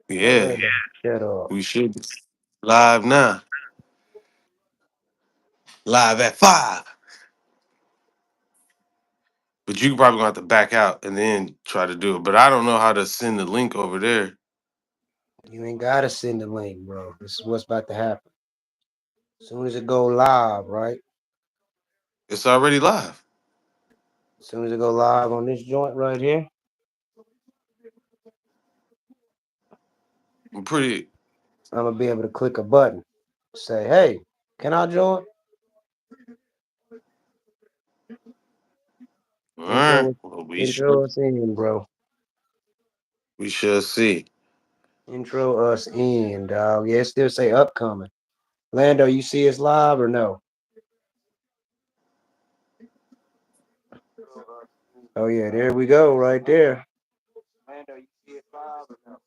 Yeah, Shut up. we should. Live now. Live at 5. But you probably gonna have to back out and then try to do it. But I don't know how to send the link over there. You ain't gotta send the link, bro. This is what's about to happen. As soon as it go live, right? It's already live. As soon as it go live on this joint right here, I'm pretty. I'm gonna be able to click a button. Say, hey, can I join? All right. Intro, Well, intro us in, bro. we shall see. Intro us in, dog. Yeah, it still say upcoming. Lando, you see us live or no? Oh yeah, there we go, right there. Lando, you see us live or no?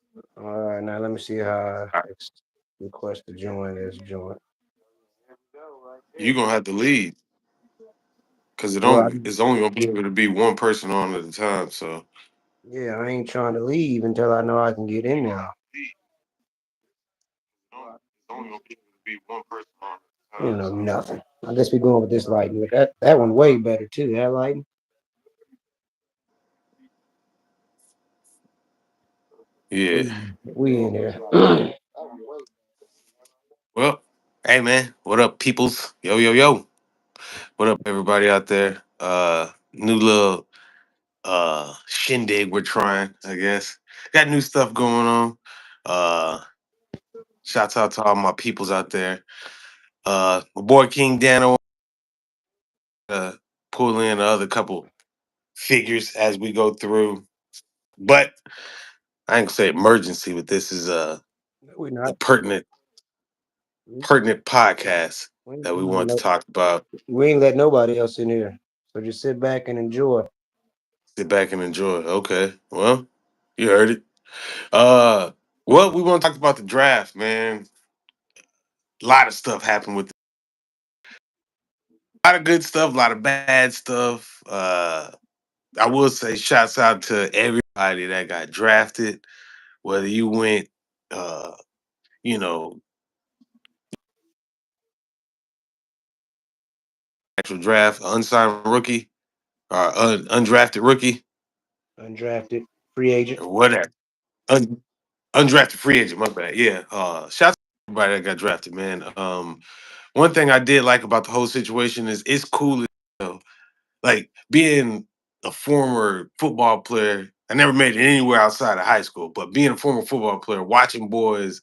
All right, now let me see how I request to join this joint. There we go, right You're there. gonna have to leave because Well, it's only gonna be able to be one person on at a time. So yeah, I ain't trying to leave until I know I can get in there. it's only gonna be able to be one person on at a You time. know, So nothing. I guess we going with this lighting. That one way better too. That lighting. yeah. We in here. Well, hey man, what up, peoples? Yo, yo, yo. What up, everybody out there? New little shindig we're trying, I guess. Got new stuff going on. Uh Shouts out to all my peoples out there. My boy King Dano uh pull in the other couple figures as we go through. But I ain't gonna say emergency, but this is we a not. pertinent podcast that we want to No, talk about. we ain't let nobody else in here. So just sit back and enjoy. Sit back and enjoy. Okay. Well, you heard it. Uh well, we want to talk about the draft, man. A lot of stuff happened with a lot of good stuff, a lot of bad stuff. I will say shouts out to everybody that got drafted, whether you went uh, you know, actual draft, unsigned rookie, or undrafted rookie, Undrafted free agent. or whatever. Un- Undrafted free agent, my bad. Yeah. Shouts to everybody that got drafted, man. One thing I did like about the whole situation is it's cool as hell. Like being a former football player, I never made it anywhere outside of high school, but being a former football player, watching boys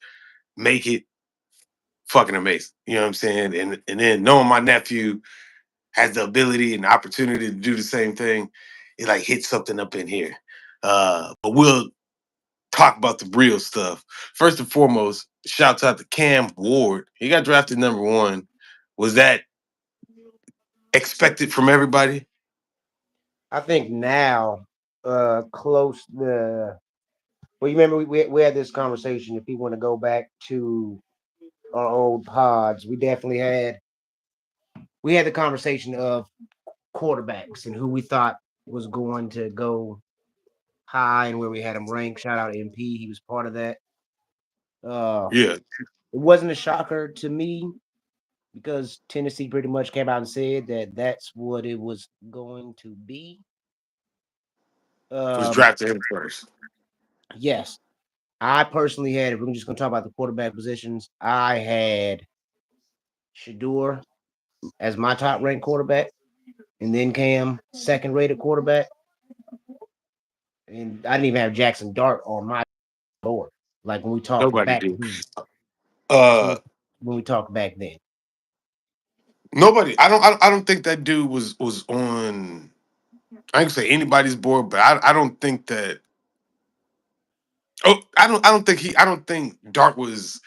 make it fucking amazing. You know what I'm saying? And then knowing my nephew has the ability and the opportunity to do the same thing, it like hits something up in here. But we'll talk about the real stuff. First and foremost, shouts out to Cam Ward. He got drafted number 1. Was that expected from everybody? I think now, close the. Well, you remember we had this conversation. If you want to go back to our old pods, we had the conversation of quarterbacks and who we thought was going to go high and where we had him ranked. Shout out MP, he was part of that. It Yeah. wasn't a shocker to me because Tennessee pretty much came out and said that that's what it was going to be. Was Um, drafted him first. yes, I personally had. If we're just going to talk about the quarterback positions, I had Shador as my top ranked quarterback, and then Cam second rated quarterback, and I didn't even have Jackson Dart on my board. Like when we talked Nobody back did. then. That's Uh when we talked back then. Nobody. I don't think that dude was on. I ain't gonna say anybody's board, but I don't think that. Oh, I don't think Dart was.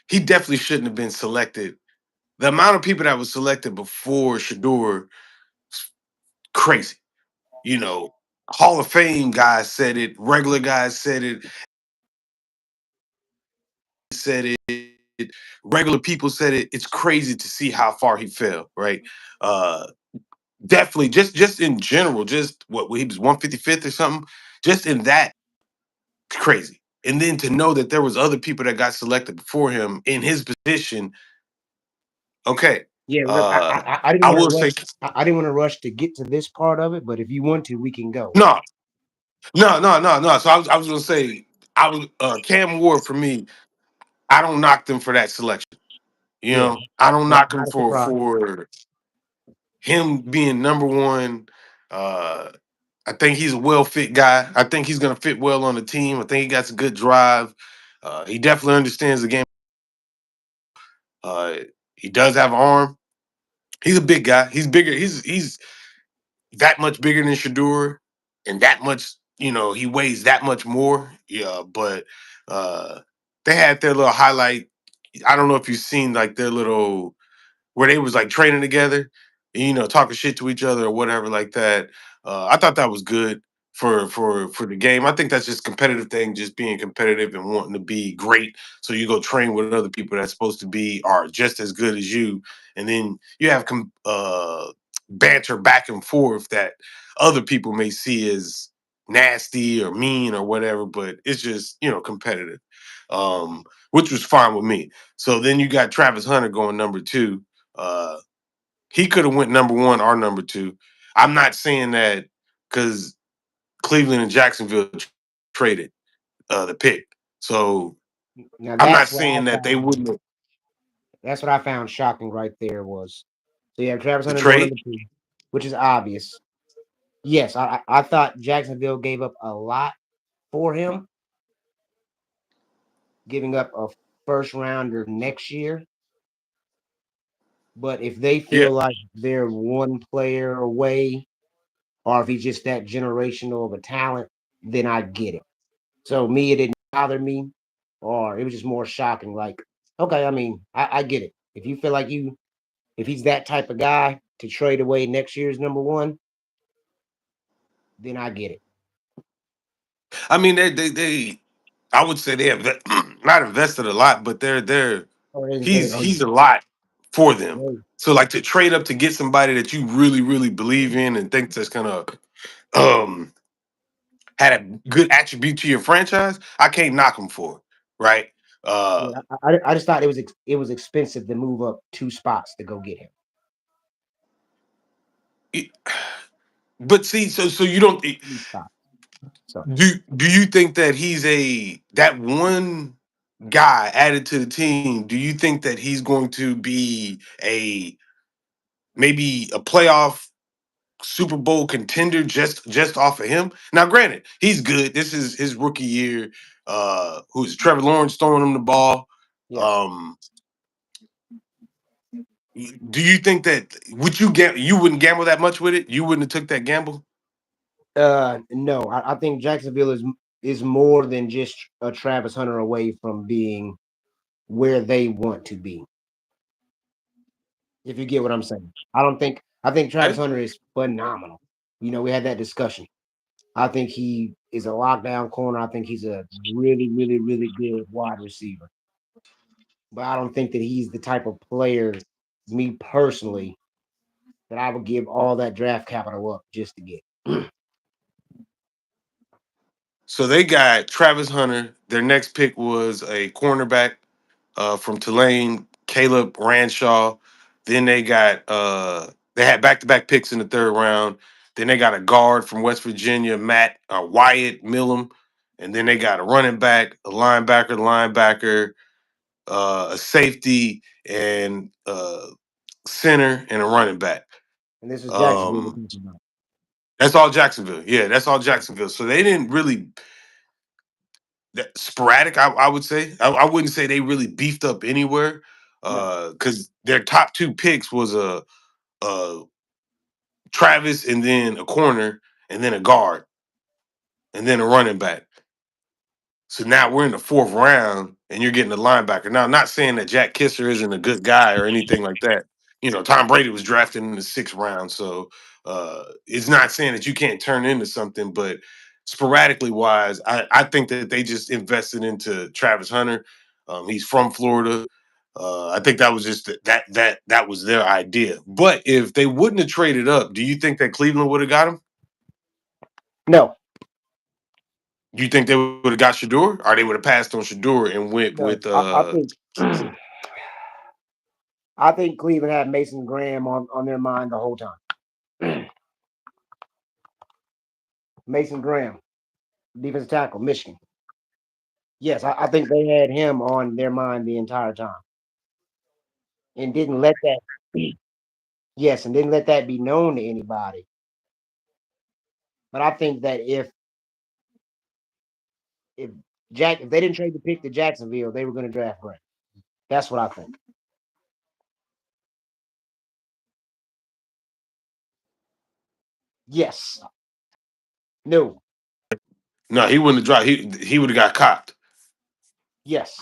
He definitely shouldn't have been selected. The amount of people that was selected before Shador, crazy. You know, Hall of Fame guys said it. Regular guys said it. Regular people said it. It's crazy to see how far he fell. Right. Uh, Definitely. Just in general. Just what he was 155th or something. Just in that, it's crazy. and then to know that there was other people that got selected before him in his position. Okay, Yeah, look, uh, I didn't I want to will say rush. I didn't want to rush to get to this part of it, but if you want to, we can go. no, no. So I was gonna say I was Cam Ward for me. I don't knock them for that selection. You Yeah, know, I don't knock him not a surprise. for him being number one. Uh, I think he's a well fit guy. I think he's gonna fit well on the team. I think he got some good drive. He definitely understands the game. Uh, he does have an arm. He's a big guy. He's bigger. He's that much bigger than Shador, and that much. He weighs that much more. Yeah, but uh, they had their little highlight. I don't know if you've seen like their little where they was like training together, and, talking shit to each other or whatever like that. I thought that was good for the game. I think that's just competitive thing, just being competitive and wanting to be great. So you go train with other people that's supposed to be are just as good as you, and then you have banter back and forth that other people may see as nasty or mean or whatever, but it's just competitive, which was fine with me. So then you got Travis Hunter going number two. uh, he could have went number one or number two. I'm not saying that because Cleveland and Jacksonville traded the pick. So Now I'm not saying that they wouldn't have that's what I found shocking right there was so you have Travis the Hunter going trade. number two, which is obvious. Yes, I thought Jacksonville gave up a lot for him, giving up a first rounder next year. But if they Yeah. feel like they're one player away, or if he's just that generational of a talent, then I get it. So me, it didn't bother me, or it was just more shocking. Like, okay, I mean, I get it. If you feel like if he's that type of guy to trade away next year's number one, then I get it. I mean, they I would say they have not invested a lot, but they're Or he's a lot for them. they- So like to trade up to get somebody that you really really believe in and think that's gonna um had a good attribute to your franchise, I can't knock them for it, right? Uh, yeah, I just thought it was expensive to move up two spots to go get him. it- but see, so you don't Three spots. So do you think that he's that one guy added to the team? Do you think that he's going to be a maybe a playoff Super Bowl contender just off of him? Now, granted, he's good. This is his rookie year. Who's Trevor Lawrence throwing him the ball? yes. Um, do you think that would you wouldn't gamble that much with it? You wouldn't have took that gamble? No, I think Jacksonville is more than just a Travis Hunter away from being where they want to be. If you get what I'm saying, I think Travis Okay. Hunter is phenomenal. We had that discussion. I think he is a lockdown corner. I think he's a really, really, really good wide receiver. But I don't think that he's the type of player, me personally, that I would give all that draft capital up just to get. So they got Travis Hunter. Their next pick was a cornerback from Tulane, Caleb Ranshaw. Then they had back to back picks in the third round. Then they got a guard from West Virginia, Matt Wyatt Millum. And then they got a running back, a linebacker, a safety, and center, and a running back. And this is Jacksonville we're Um, talking about. that's all Jacksonville. Yeah, that's all Jacksonville. So they didn't really sporadic. I would say I wouldn't say they really beefed up anywhere No. because their top two picks was a Travis and then a corner and then a guard and then a running back. So now we're in the fourth round and you're getting a linebacker. Now, I'm not saying that Jack Kisser isn't a good guy or anything like that. Tom Brady was drafted in the sixth round. So it's not saying that you can't turn into something, but sporadically wise, I think that they just invested into Travis Hunter. He's from Florida. I think that was just that was their idea. But if they wouldn't have traded up, do you think that Cleveland would have got him? No. You think they would have got Shador, or they would have passed on Shador and went with No, I think I think Cleveland had Mason Graham on their mind the whole time. Mason Graham, defensive tackle, Michigan. Yes, I think they had him on their mind the entire time and didn't let that be. Yes, and didn't let that be known to anybody. But I think that if if they didn't trade the pick to Jacksonville, they were going to draft Graham. That's what I think. Yes. No. no, he wouldn't have dropped. He would have got copped. Yes.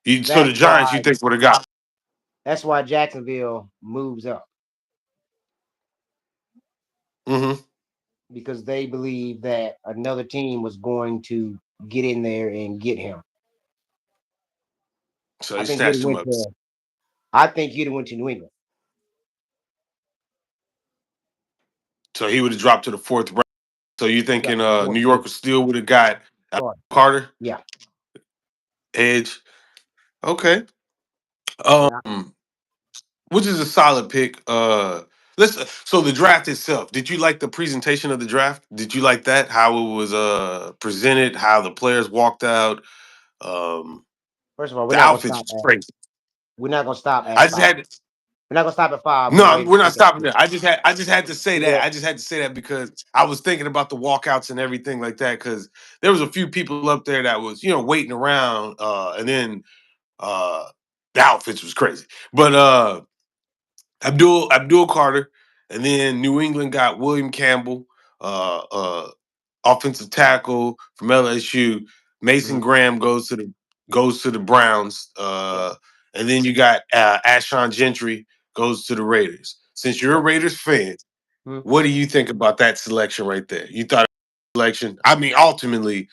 So the That's Giants, you why. think would have got? That's why Jacksonville moves up Mm-hmm. because they believe that another team was going to get in there and get him. So I he think he'd have snatched him went up. to. I think he'd have went to New England. So he would have dropped to the fourth round. So you Drop thinking to the fourth New pick. York still would have got Sorry. Carter Yeah. edge? Okay. Yeah. Which is a solid pick. Let's so the draft itself. Did you like the presentation of the draft? Did you like that? How it was presented, how the players walked out, um, First of all, we're the not gonna outfits stop was at. crazy. We're not gonna stop I at just five. had We're not gonna stop at five when the no, Raiders we're not pick up stopping six. there. I just had to say that. Well, I just had to say that because I was thinking about the walkouts and everything like that. Because there was a few people up there that was waiting around, and then uh, the outfits was crazy. But Abdul Carter, and then New England got William Campbell, uh, uh, offensive tackle from LSU. Mason mhm, Graham goes to the Browns, yeah. and then you got Ashon Gentry goes to the Raiders. Since you're a Yes. Raiders fan, Mhm. what do you think about that selection right there? You thought selection? I mean, ultimately,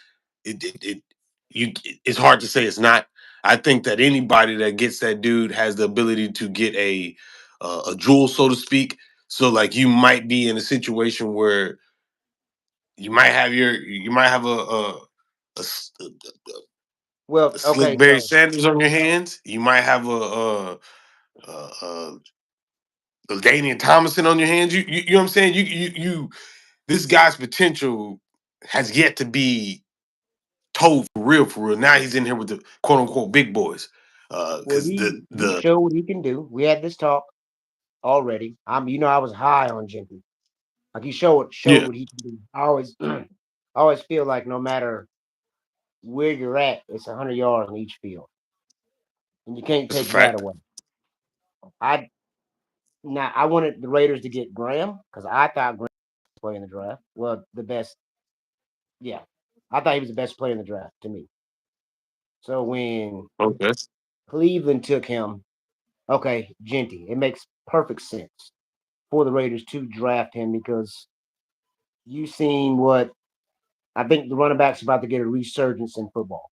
it you it's hard to say it's not. I think that anybody that gets that dude has the ability to get a jewel, so to speak. So like you might be in a situation where you might have a Well, slick okay, Barry so Sanders on your hands. You might have a Daniel Thomason on your hands. You know what I'm saying? You this guy's potential has yet to be told for real, for real. Now he's in here with the quote unquote big boys. well Because he the showed what he can do. We had this talk already. I was high on Jenkins. Like he showed yeah, what he can do. I always I always feel like no matter where you're at, it's 100 yards on each field, and you can't it's a take that fact. away. I Now I wanted the Raiders to get Graham because I thought Graham was playing the draft. Well, the best, yeah, I thought he was the best player in the draft to me. So when Okay. Cleveland took him, okay, Genty, it makes perfect sense for the Raiders to draft him because you seen what I think the running back's about to get a resurgence in football.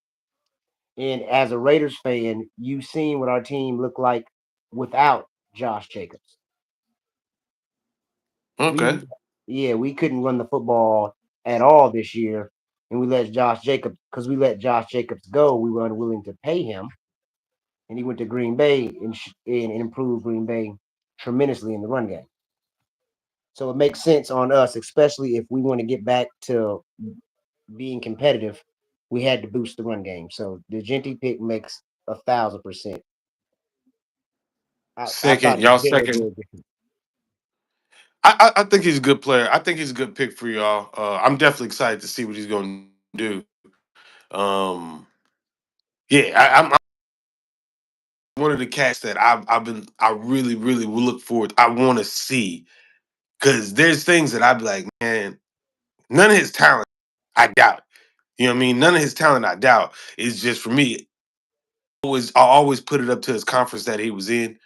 And as a Raiders fan, you've seen what our team looked like without Josh Jacobs. Okay. We Yeah, we couldn't run the football at all this year, and we let Josh Jacobs go. We were unwilling to pay him, and he went to Green Bay and improved Green Bay tremendously in the run game. So it makes sense on us, especially if we want to get back to being competitive. We had to boost the run game. So the Genty pick makes 1,000%. I thought Second, it was y'all very, second. very different. I think he's a good player. I think he's a good pick for y'all. I'm definitely excited to see what he's going to do. Um, yeah, I'm one of the cats that I really will look forward. I want to see because there's things that I'd be like, man, none of his talent, I doubt. You know what I mean? None of his talent, I doubt. It's just for me. I always put it up to his conference that he was in,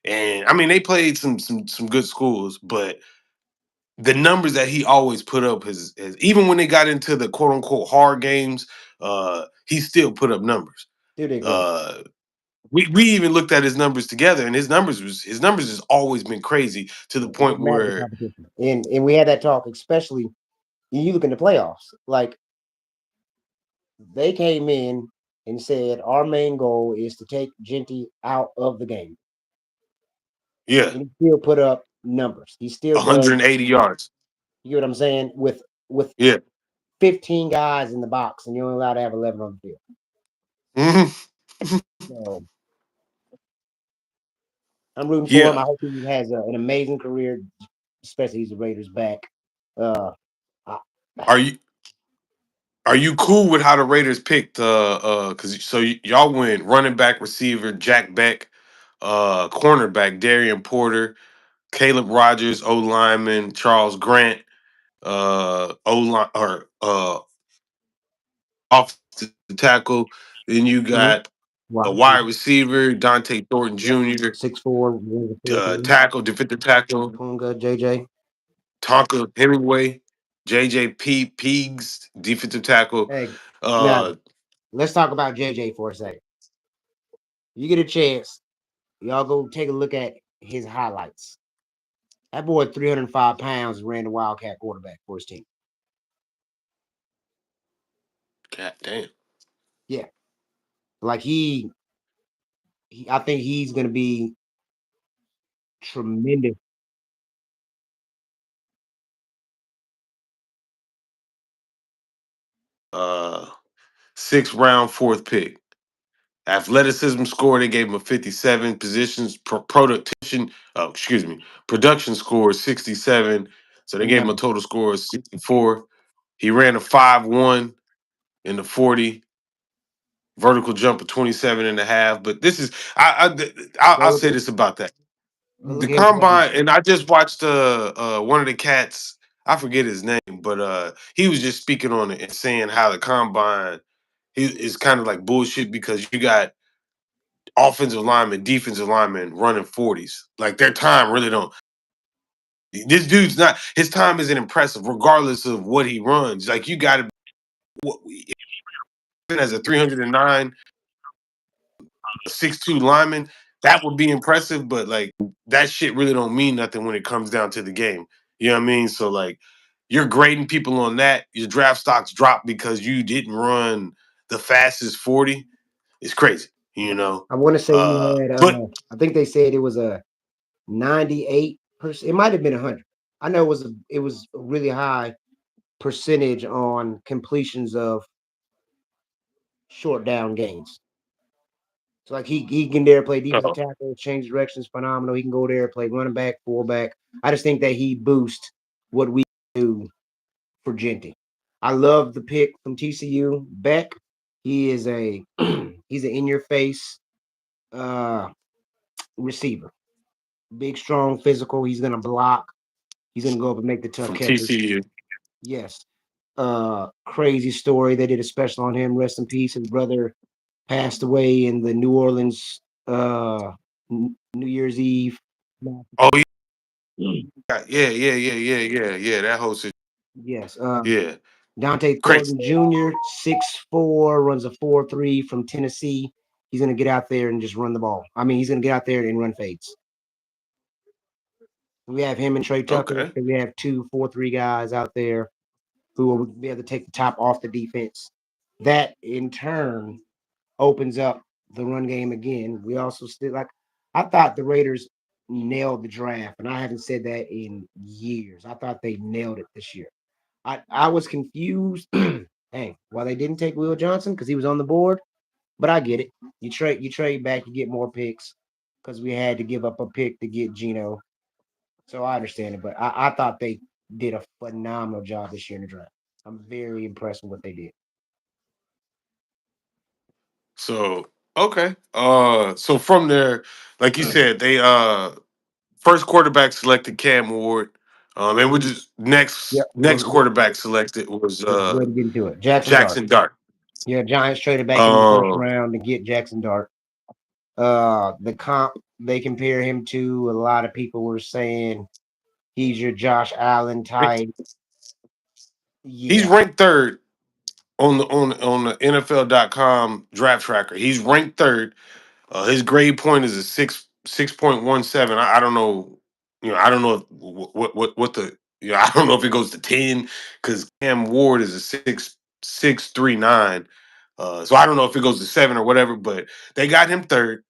and I mean they played some good schools, but the numbers that he always put up is even when they got into the quote unquote hard games, he still put up numbers. Still did great. Uh, we even looked at his numbers together, and his numbers has always been crazy to the It point didn't matter the where competition. And we had that talk, especially you look in the playoffs. Like They came in and said our main goal is to take Genty out of the game, Yeah, and he still put up numbers. He still does. 180 yards. You get what I'm saying? With Yeah. 15 guys in the box, and you're only allowed to have 11 on the field. Hmm. So I'm rooting for him. Yeah. I hope he has an amazing career, especially he's the Raiders back. Uh, I, Are you are you cool with how the Raiders picked cuz y'all went running back, receiver Jack Beck, cornerback Darian Porter, Caleb Rogers, O lineman Charles Grant, O line or offensive tackle. Then you mhm. got a Wow, wide receiver Dante Thornton yep, Jr., 6'4", tackle, defensive tackle Punga, JJ. Tonka Hemingway, JJ Peegs, defensive tackle. Hey, now Uh, let's talk about JJ for a second. You get a chance, y'all go take a look at his highlights. That boy, 305 pounds, ran the Wildcat quarterback for his team. God damn. Yeah, like I think he's going to be tremendous. Uh, Sixth round, fourth pick. Athleticism score, they gave him a 57. Positions, production score is 67. So they gave him a No, total score of 64. He ran a 5.1 in the 40, vertical jump of 27 and a half. But this is, I'll go say look, this about that. go The look at him playing. combine, and I just watched one of the cats, I forget his name, but he was just speaking on it and saying how the combine is kind of like bullshit because you got offensive linemen, defensive linemen running 40s. Like their time really don't. This dude's not. His time isn't impressive, regardless of what he runs. Like you got to even as a 309, 6'2" lineman. That would be impressive, but like that shit really don't mean nothing when it comes down to the game. You know what I mean? So like you're grading people on that. Your draft stocks drop because you didn't run the fastest 40. It's crazy, you know. I want to say he had. But I think they said it was a 98%. It might have been 100. I know it was a really high percentage on completions of short down gains. So like he can there play defensive uh, tackle, change directions, phenomenal. He can go there play running back, fullback. I just think that he boosts what we do for Genty. I love the pick from TCU. Beck, he is a he's an in your face uh receiver. Big, strong, physical. He's gonna block. He's gonna go up and make the tough from catches. TCU. Yes. Crazy story. They did a special on him. Rest in peace. His brother passed away in the New Orleans New Year's Eve. Oh Mm. yeah, yeah. That whole situation. Yes. Yeah, Dante crazy. Thornton Jr., 6'4", runs a 4.3 from Tennessee. He's gonna get out there and just run the ball. I mean, he's gonna get out there and run fades. We have him and Trey Tucker. Okay. We have 2 4-3 guys out there who will be able to take the top off the defense. That in turn opens up the run game again. We also still like I thought the Raiders nailed the draft, and I haven't said that in years. I thought they nailed it this year. I was confused. Hey, well, they didn't take Will Johnson because he was on the board, but I get it. You trade back, you get more picks because we had to give up a pick to get Geno. So I understand it, but I thought they did a phenomenal job this year in the draft. I'm very impressed with what they did. So okay. So from there, like you said, they first quarterback selected Cam Ward. And we Mhm. just Yep, next quarterback selected was let's go ahead and get into it. Jackson Dart. Jackson Dart. Yeah, Giants traded back in the first Um round to get Jackson Dart. The comp they compare him to, a lot of people were saying he's your Josh Allen type. he's Yeah, ranked third on the NFL.com draft tracker. He's ranked third. His grade point is a 6.17. I don't know. I don't know if, what the. I don't know if it goes to 10 because Cam Ward is a 6.39. So I don't know if it goes to 7 or whatever, but they got him third.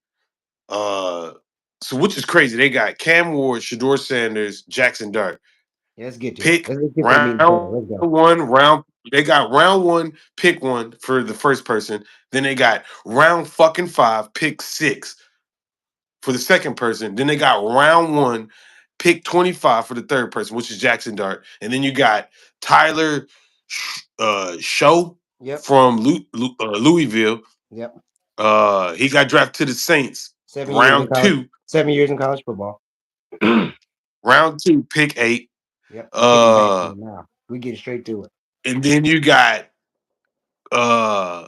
Uh, so which is crazy. They got Cam Ward, Shador Sanders, Jackson Dart. Yeah, let's get to it. Pick Let's get to the meat and round potato. Let's go. one, round they got round one, pick one for the first person. Then they got round fucking five, pick six for the second person. Then they got round one, pick 25 for the third person, which is Jackson Dart. And then you got Tyler Show Yep. from Louisville. Yep. He got drafted to the Saints. 7 years in Round college. two, 7 years in college football. Yep. round two, pick eight. I'm kicking back to Uh, it now. We get straight to it. and then you got uh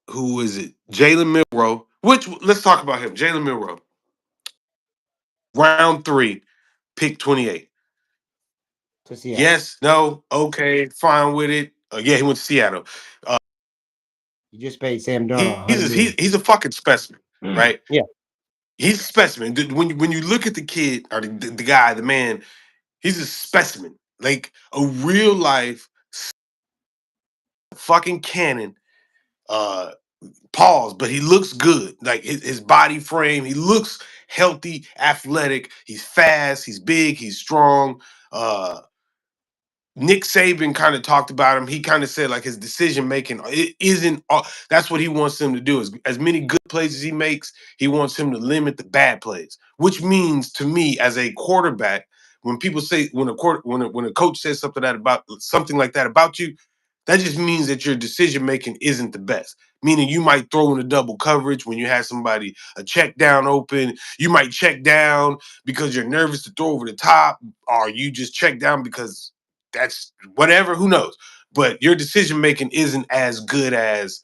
who is it? Jalen Milrow. Which let's talk about him. Jalen Milrow. Round three, pick 28. To Seattle. Yes, no, okay, fine with it. Yeah, he went to Seattle. Uh, You just paid Sam Darnold he's 100 a, million. he's a fucking specimen, right? Yeah. He's a specimen. When you look at the kid or the guy, the man, he's a specimen, like a real life fucking cannon. Uh, Pause, but he looks good. Like his body frame, he looks healthy, athletic. He's fast, he's big, he's strong. Nick Saban kind of talked about him. He kind of said like his decision making it isn't. That's what he wants him to do. As many good plays as he makes, he wants him to limit the bad plays. Which means to me, as a quarterback, when people say when a coach says something like that about you, that just means that your decision making isn't the best. Meaning you might throw in a double coverage when you have somebody a check down open. You might check down because you're nervous to throw over the top, or you just check down because that's whatever, who knows. But your decision making isn't as good as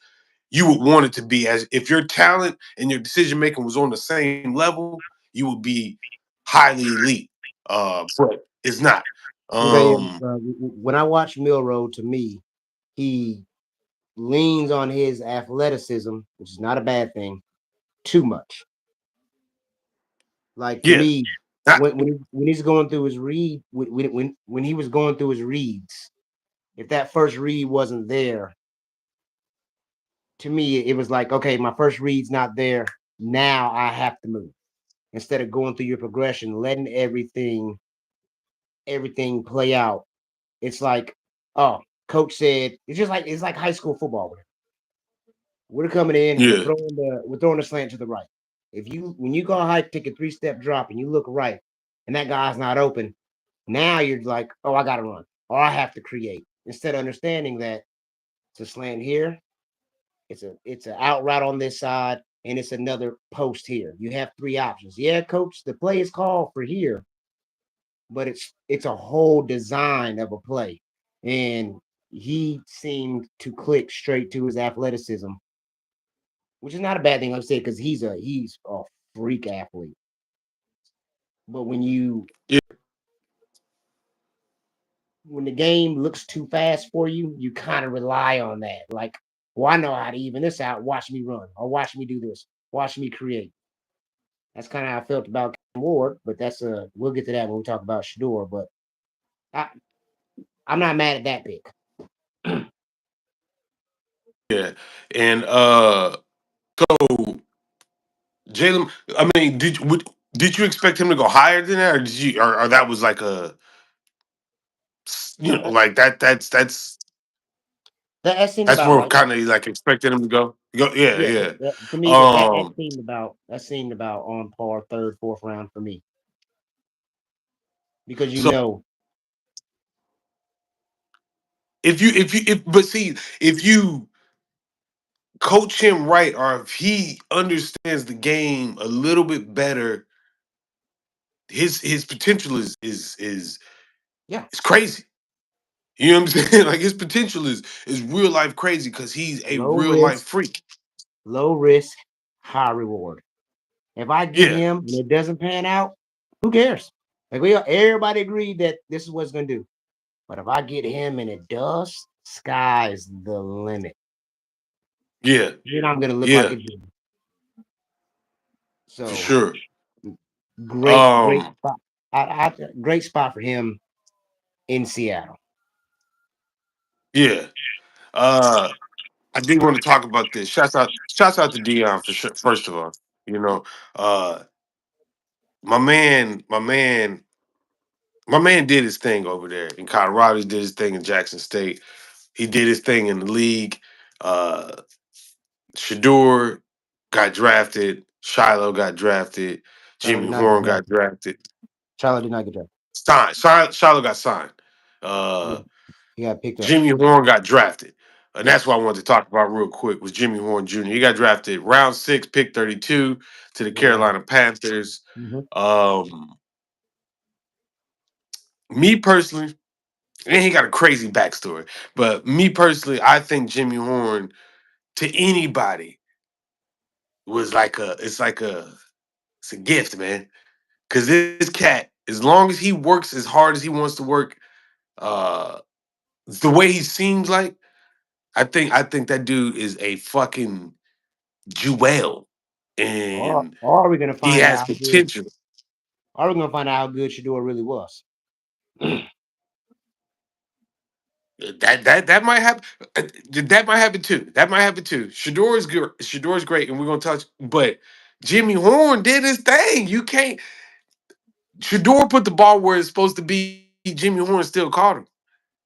you would want it to be. As if your talent and your decision making was on the same level, you would be highly elite. But it's not. Okay. Um, When I watch Milrow, to me, he leans on his athleticism, which is not a bad thing, too much. Like to yeah. me, I- when he's going through his read, when he was going through his reads, if that first read wasn't there, to me it was like, okay, my first read's not there. Now I have to move. Instead of going through your progression, letting everything play out. It's like, oh, coach said it's like high school football. We're coming in, yeah. we're throwing the slant to the right. If you when you go high, take a 3-step drop and you look right, and that guy's not open, now you're like, oh, I gotta run, or I have to create. Instead of understanding that it's a slant here, it's an out route on this side, and it's another post here. You have three options. Yeah, coach, the play is called for here, but it's a whole design of a play. And he seemed to click straight to his athleticism, which is not a bad thing, like I said, because he's a freak athlete. But Yeah. when the game looks too fast for you, you kind of rely on that. Like, well, I know how to even this out. Watch me run, or watch me do this. Watch me create. That's kind of how I felt about Cam Ward, but we'll get to that when we talk about Shador. But I, I'm not mad at that pick. Yeah. And so Jalen, I mean, did you expect him to go higher than that, or did you, or that was like No, like that seemed that's about where right. kind of like expected him to go. Go, yeah, Yeah, yeah. to me Um, that seemed about on par, third, fourth round for me, because so if but see if you coach him right, or if he understands the game a little bit better, his potential yeah, is crazy. You know what I'm saying? Like his potential is real life crazy because he's a low real life risk, freak. low risk, high reward. If I get Yeah, him and it doesn't pan out, who cares? Like everybody agreed that this is what it's gonna do. But if I get him and it does, sky's the limit. yeah, Then I'm gonna look like yeah, a genius. for So sure. great Um, spot. Great spot for him in Seattle. yeah. Uh, I did want to talk about this. Shouts out to Dion for sure. First of all, you know, uh, my man, my man, my man did his thing over there in Colorado. He did his thing in Jackson State. He did his thing in the league. Uh, Shador got drafted. Shiloh got drafted. Charlotte Jimmy did not get Horn got drafted. drafted. Charlotte did not get drafted. Signed. Shiloh got signed. Yeah, Uh, he got picked up. Jimmy Horn got drafted. And that's Yes. what I wanted to talk about real quick was Jimmy Horn Jr. He got drafted round 6, pick 32 to the Atlanta. Carolina Panthers. Mm-hmm. Um, Me personally, and he got a crazy backstory, but me personally, I think Jimmy Horn to anybody was like it's a gift, man. Cause this cat, as long as he works as hard as he wants to work, uh, the way he seems like, I think that dude is a fucking jewel, and Or are we gonna he find out has how good? potential. Are we gonna find out how good Shador really was? That might happen. That might happen too. That might happen too. Shador is good. Shador is great, and we're gonna touch. But Jimmy Horn did his thing. You can't. Shador put the ball where it's supposed to be. Jimmy Horn still caught him.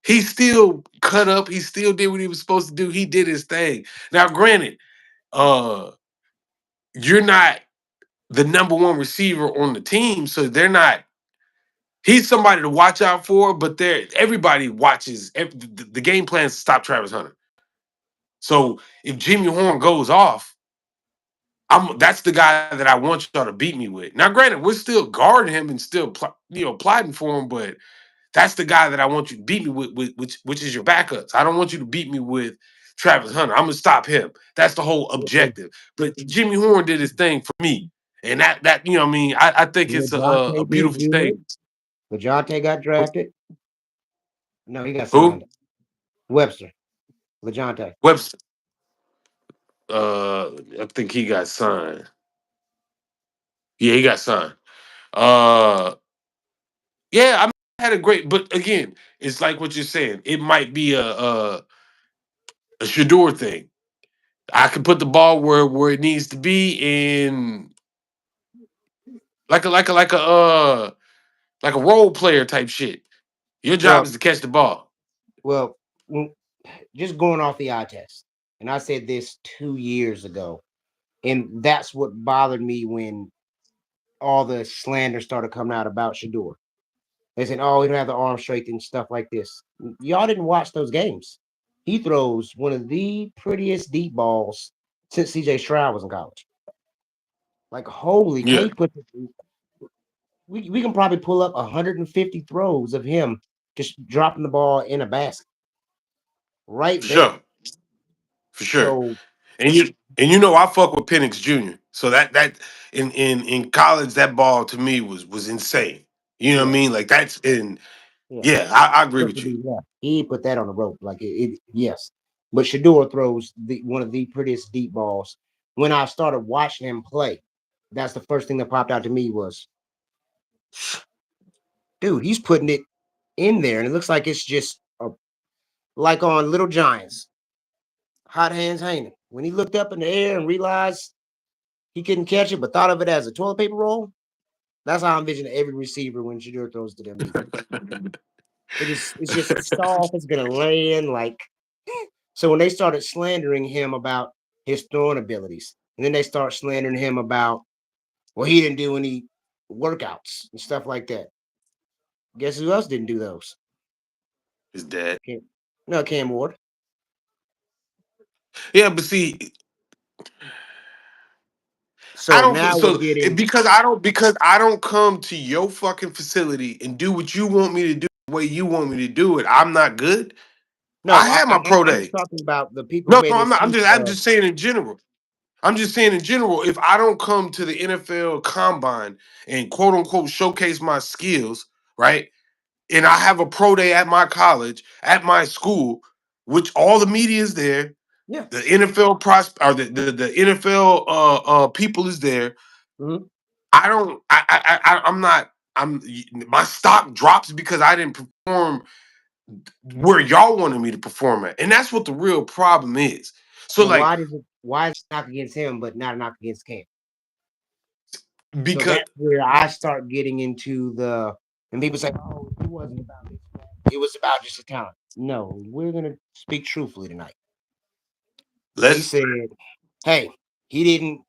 He still cut up. He still did what he was supposed to do. He did his thing. Now, granted, uh, you're not the number one receiver on the team, so they're not. He's somebody to watch out for, but everybody watches. The game plan is to stop Travis Hunter. So if Jimmy Horn goes off, that's the guy that I want y'all to beat me with. Now, granted, we're still guarding him and still plotting for him, but that's the guy that I want you to beat me with which is your backups. I don't want you to beat me with Travis Hunter. I'm gonna stop him. That's the whole objective. But Jimmy Horn did his thing for me, and that you know what I mean. I think it's a LeJohntay did beautiful good. thing. LeJohntay got drafted. No, he got Who? signed. Webster. LeJohntay. Webster. I think he got signed. Yeah, he got signed. Uh, yeah, I mean, I had a great, but again, it's like what you're saying. It might be a Shador thing. I can put the ball where it needs to be, and like a role player type shit. Your job Well, is to catch the ball. well, just going off the eye test. And I said this 2 years ago. And that's what bothered me when all the slander started coming out about Shador. They said, "Oh, he don't have the arm strength and stuff like this." Y'all didn't watch those games. He throws one of the prettiest deep balls since CJ Stroud was in college. Like, holy cow, Yeah, he put we can probably pull up 150 throws of him just dropping the ball in a basket right for there. sure, for sure. So And you know I fuck with Penix Jr. So that in college that ball to me was insane. You know what I yeah, mean? Like that's in yeah. yeah, I agree with you. Yeah, he put that on the rope. Like yes. But Shador throws one of the prettiest deep balls. When I started watching him play, that's the first thing that popped out to me was, dude, he's putting it in there, and it looks like it's just like on Little Giants, hot hands hanging. When he looked up in the air and realized he couldn't catch it, but thought of it as a toilet paper roll, that's how I envision every receiver when Shador throws to them defense. It's just soft. It's gonna land like. So when they started slandering him about his throwing abilities, and then they start slandering him about, well, he didn't do any workouts and stuff like that. Guess who else didn't do those? His dad. Cam, no, Cam Ward. Yeah, but see, I So don't now we're so getting because I don't come to your fucking facility and do what you want me to do the way you want me to do it. I'm not good. I no. had my pro I'm just day. talking about the people who No, made no, an I'm not. excuse I'm of just saying in general. I'm just saying in general, if I don't come to the NFL combine and quote unquote showcase my skills, right? And I have a pro day at my college, at my school, which all the media is there, yeah. the NFL or the NFL people is there. Mhm. I don't I'm not I'm my stock drops because I didn't perform where y'all wanted me to perform at. And that's what the real problem is. So So like why is it a knock against him but not a knock against Cam? So because that's where I start getting into the and people say, "Oh, it wasn't about this. It was about just the talent." No, we're gonna speak truthfully tonight. We let's said, "Hey, he didn't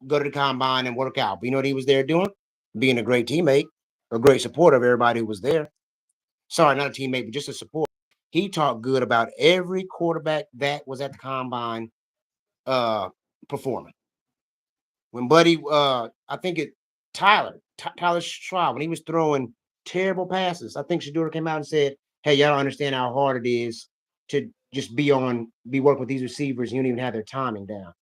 go to the combine and work out, but you know what he was there doing? Being a great teammate, a great supporter of everybody who was there. Sorry, not a teammate, but just a support. He talked good about every quarterback that was at the combine uh performing. When Buddy, I think it Tyler Schwab, when he was throwing terrible passes, I think Shadura came out and said, "Hey, y'all don't understand how hard it is to just be working with these receivers. You don't even have their timing down.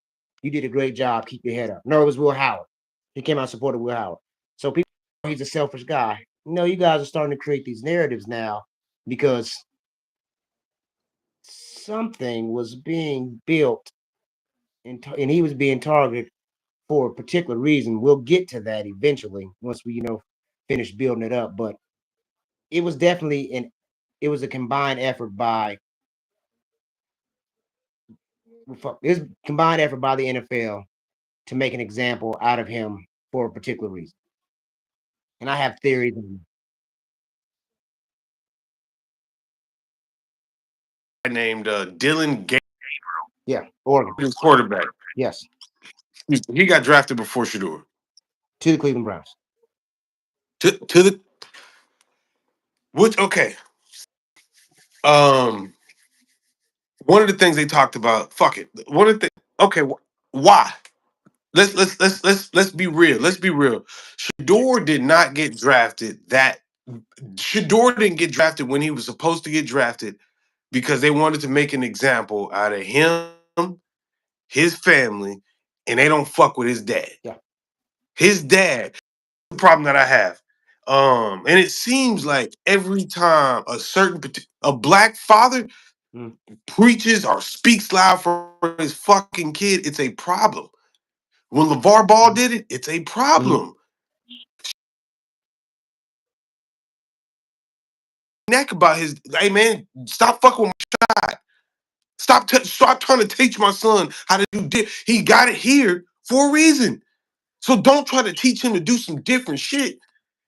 You did a great job. Keep your head up." No, it was Will Howard. He came out and supported Will Howard. So people, he's a selfish guy. No, you guys are starting to create these narratives now because something was being built and he was being targeted for a particular reason. We'll get to that eventually once we, finish building it up. But it was definitely it was a combined effort by the NFL to make an example out of him for a particular reason. And I have theories on named Dylan Gabriel, yeah, Oregon. quarterback. Yes. He got drafted before Shador. To the Cleveland Browns. To the which okay. Um, one of the things they talked about. Fuck it. One of the okay. Why? Let's be real. Let's be real. Shador did not get drafted. Shador didn't get drafted when he was supposed to get drafted because they wanted to make an example out of him, his family, and they don't fuck with his dad. Yeah. His dad, the problem that I have. And it seems like every time a black father Mm, preaches or speaks loud for his fucking kid, it's a problem. When LeVar Ball mm, did it, it's a mm, problem. Neck about his, hey man, stop fucking with my shot. Stop trying to teach my son how to do this. He got it here for a reason. So don't try to teach him to do some different shit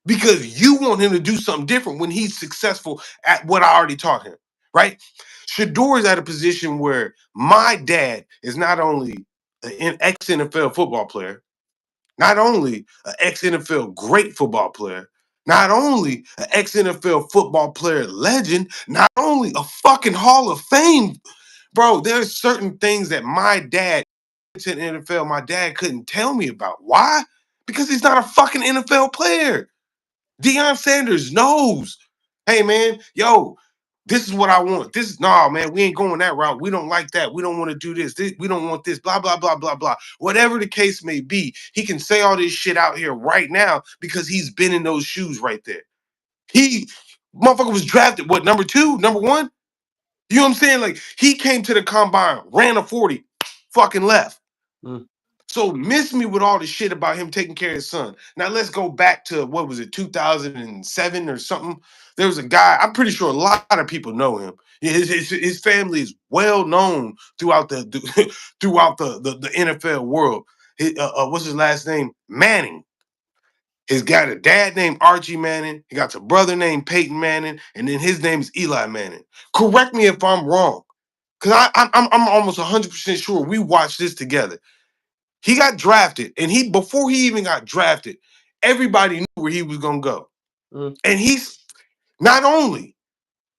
because you want him to do something different when he's successful at what I already taught him, right? Shador is at a position where my dad is not only an ex NFL football player, not only an ex NFL great football player, not only an ex NFL football player legend, not only a fucking Hall of Fame, bro. There's certain things that my dad to the NFL, my dad couldn't tell me about. Why? Because he's not a fucking NFL player. Deion Sanders knows. Hey man, yo, this is what I want. Nah, man, we ain't going that route. We don't like that. We don't want to do this. We don't want this. Blah blah blah blah blah. Whatever the case may be, he can say all this shit out here right now because he's been in those shoes right there. He motherfucker was drafted. What, number 2, number 1? You know what I'm saying? Like he came to the combine, ran a 40, fucking left. mm, So miss me with all the shit about him taking care of his son. Now let's go back to what was it, 2007 or something. There was a guy. I'm pretty sure a lot of people know him. His family is well known throughout the throughout the NFL world. What's his last name? Manning. He's got a dad named Archie Manning. He got a brother named Peyton Manning, and then his name is Eli Manning. Correct me if I'm wrong, because I'm almost 100% sure we watched this together. He got drafted, and before he even got drafted, everybody knew where he was gonna go. mm, And he's not only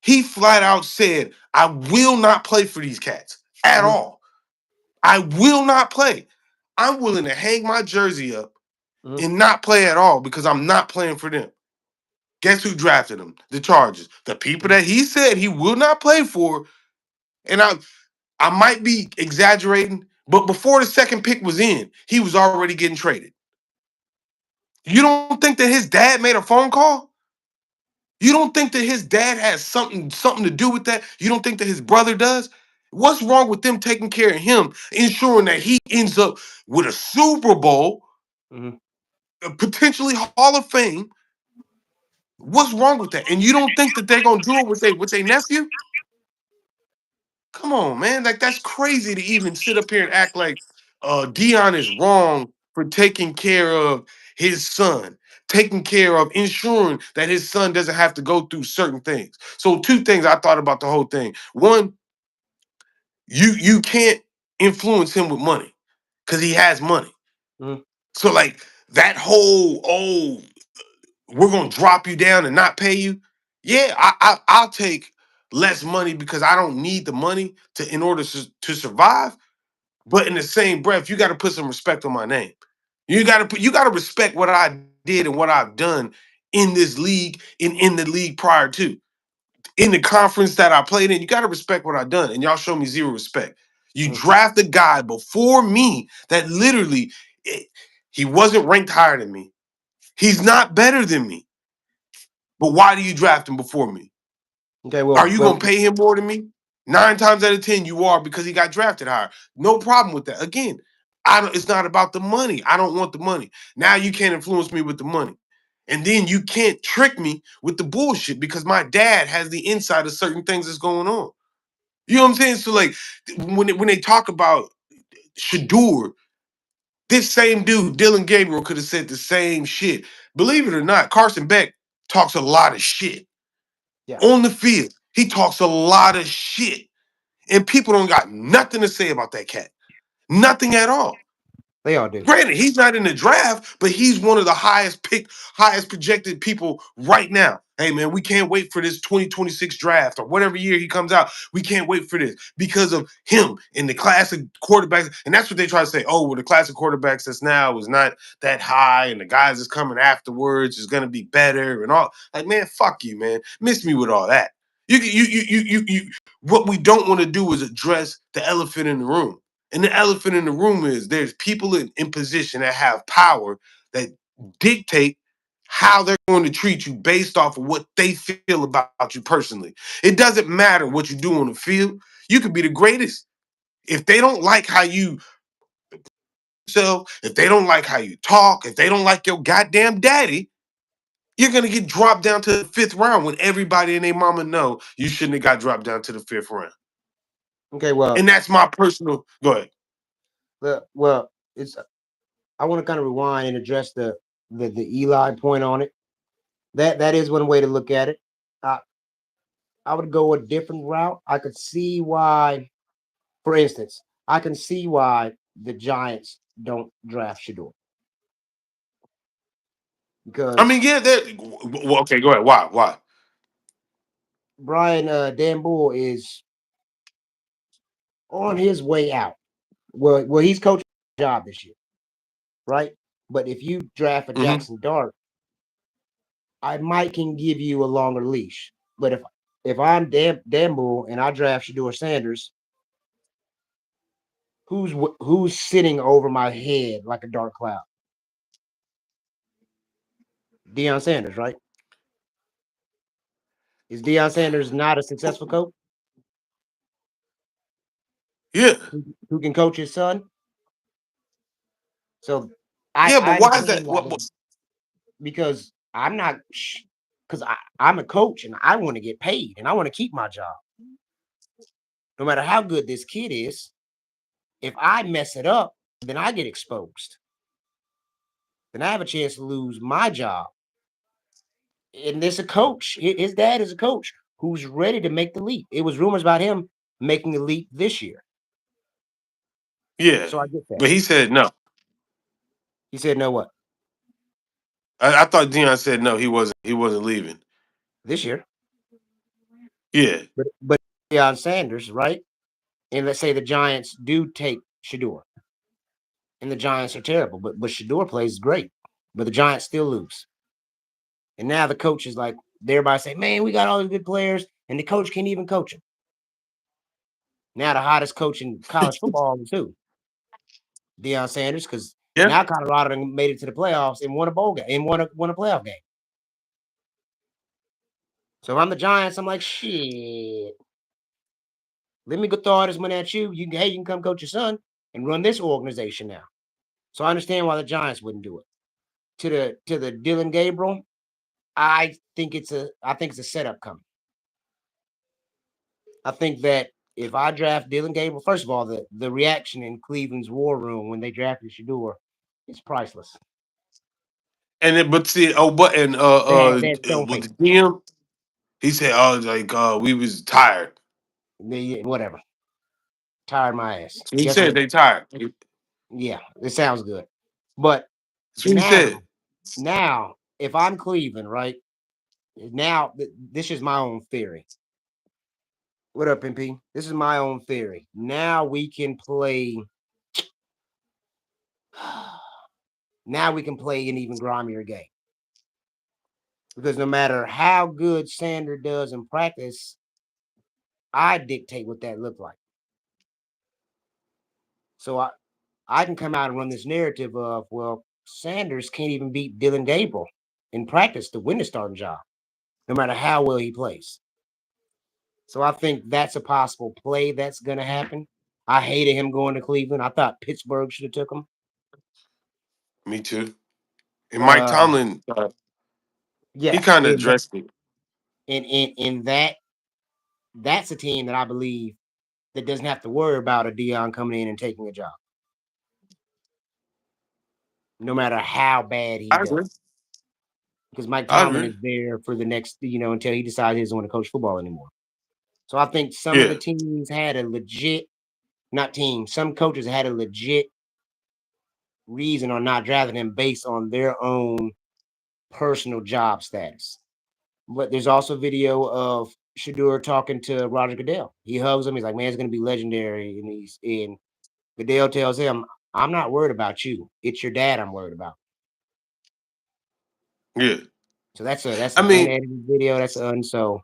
he flat out said, "I will not play for these cats at mm, all. I will not play. I'm willing to hang my jersey up mm, and not play at all because I'm not playing for them." Guess who drafted him? The Chargers. The people mm, that he said he will not play for, and I might be exaggerating, but before the second pick was in, he was already getting traded. You don't think that his dad made a phone call? You don't think that his dad has something to do with that? You don't think that his brother does? What's wrong with them taking care of him, ensuring that he ends up with a Super Bowl, mm. potentially Hall of Fame? What's wrong with that? And you don't think that they're gonna do it with their nephew? Come on, man. Like that's crazy to even sit up here and act like Dion is wrong for taking care of his son, taking care of ensuring that his son doesn't have to go through certain things. So two things I thought about the whole thing. One, you can't influence him with money because he has money. Mhm. So like that whole we're gonna drop you down and not pay you. Yeah, I'll take less money because I don't need the money to in order to survive. But in the same breath, you got to put some respect on my name. You got to respect what I did and what I've done in this league and in the league prior to in the conference that I played in. You got to respect what I've done, and y'all show me zero respect. You Mhm. draft a guy before me that literally he wasn't ranked higher than me. He's not better than me. But why do you draft him before me? Okay, Are well, you well, gonna pay him more than me? 9 times out of 10, you are because he got drafted higher. No problem with that. Again, I don't. It's not about the money. I don't want the money. Now you can't influence me with the money, and then you can't trick me with the bullshit because my dad has the insight of certain things that's going on. You know what I'm saying? So like when they talk about Shadur, this same dude, Dylan Gabriel, could have said the same shit. Believe it or not, Carson Beck talks a lot of shit yeah, on the field. He talks a lot of shit. And people don't got nothing to say about that cat. Nothing at all. they all do. Granted, he's not in the draft, but he's one of the highest projected people right now. Hey man, we can't wait for this 2026 draft or whatever year he comes out. We can't wait for this because of him and the class of quarterbacks. And that's what they try to say. Oh, well, the class of quarterbacks that's now is not that high, and the guys that's coming afterwards is gonna be better and all. Like, man, fuck you, man. Miss me with all that. You. What we don't want to do is address the elephant in the room. And the elephant in the room is there's people in position that have power that dictate how they're going to treat you based off of what they feel about you personally. It doesn't matter what you do on the field. You could be the greatest. If they don't like how you if they don't like how you talk, if they don't like your goddamn daddy, you're gonna get dropped down to the fifth round when everybody and their mama know you shouldn't have got dropped down to the fifth round. Okay, well, And that's my personal. Go ahead. well, it's. I want to kind of rewind and address the Eli point on it. That is one way to look at it. I I would go a different route. I could see why, for instance, I can see why the Giants don't draft Shador I because mean, yeah, well, okay, go ahead. Why? Why? Brian Dan Bull is on his way out. Well, he's coaching the job this year, right? But if you draft a Hmm. Jackson Dart, I might can give you a longer leash. But if I'm Dan Bull and I draft Shador Sanders, who's sitting over my head like a dark cloud? Deion Sanders, right? Is Deion Sanders not a successful coach Yeah, who can coach his son? So yeah, I but why is understand that? why they because I'm not because I'm a coach and I want to get paid and I want to keep my job. No matter how good this kid is, if I mess it up, then I get exposed. Then I have a chance to lose my job. And there's a coach. His dad is a coach who's ready to make the leap. It was rumors about him making the leap this year. Yeah, So I get that. but he said no. He said, no, what? I thought Dion said no. He wasn't. He wasn't leaving. This year. Yeah, But Deion Sanders, right? And let's say the Giants do take Shador. And the Giants are terrible, but Shador plays great. But the Giants still lose. And now the coach is like, everybody say, man, we got all these good players, and the coach can't even coach them. Now the hottest coach in college football too, Deion Sanders, because yeah. now Colorado made it to the playoffs and won a bowl game and won a playoff game. So if I'm the Giants, I'm like, shit. Let me go throw all this money at you. You can come coach your son and run this organization now. So I understand why the Giants wouldn't do it. To the Dylan Gabriel, I think it's a setup coming. I think that if I draft Dylan Gabriel, first of all, the reaction in Cleveland's war room when they drafted Shador is priceless. And then, but see, oh, but and They had stone with the faces. GM, he said, "Oh, like we was tired." Whatever. Tired my ass. So he Guess said what? they tired. Yeah, it sounds good. But That's what he now, said. if I'm Cleveland, right now, this is my own theory. What up, MP? This is my own theory. Now we can play. Now we can play an even grimier game because no matter how good Sander does in practice, I dictate what that looked like. So I can come out and run this narrative of, well, Sanders can't even beat Dylan Gabriel in practice to win the starting job, no matter how well he plays. So I think that's a possible play that's going to happen. I hated him going to Cleveland. I thought Pittsburgh should have took him. Me too. And Mike Uh, Tomlin, he yes, kind of addressed it. in that's a team that I believe that doesn't have to worry about a Dion coming in and taking a job, no matter how bad he I does. agree. Because Mike I Tomlin agree. is there for the next, until he decides he doesn't want to coach football anymore. So I think some of the Yeah. teams had a legit, not teams, some coaches had a legit reason on not drafting him based on their own personal job status. But there's also video of Shador talking to Roger Goodell. He hugs him. He's like, "Man, it's going to be legendary." And Goodell tells him, "I'm not worried about you. It's your dad I'm worried about." Yeah. So that's I an mean, unedited video. That's so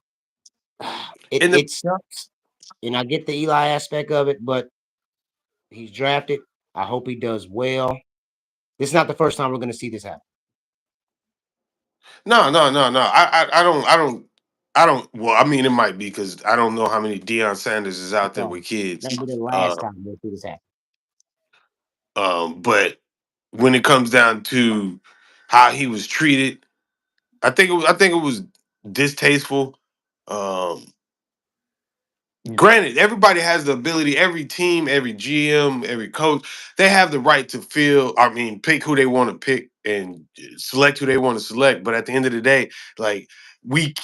it and the it sucks, and I get the Eli aspect of it, but he's drafted. I hope he does well. This is not the first time we're going to see this happen. no, no, no, no. I don't. Well, I mean, it might be because I don't know how many Deion Sanders is out That's there all. with kids. That'll be the last Uh, time we'll see this happen. but when it comes down to how he was treated, I think it was distasteful. Um, Granted, everybody has the ability. Every team, every GM, every coach, they have the right to feel. I mean, pick who they want to pick and select who they want to select. But at the end of the day, like we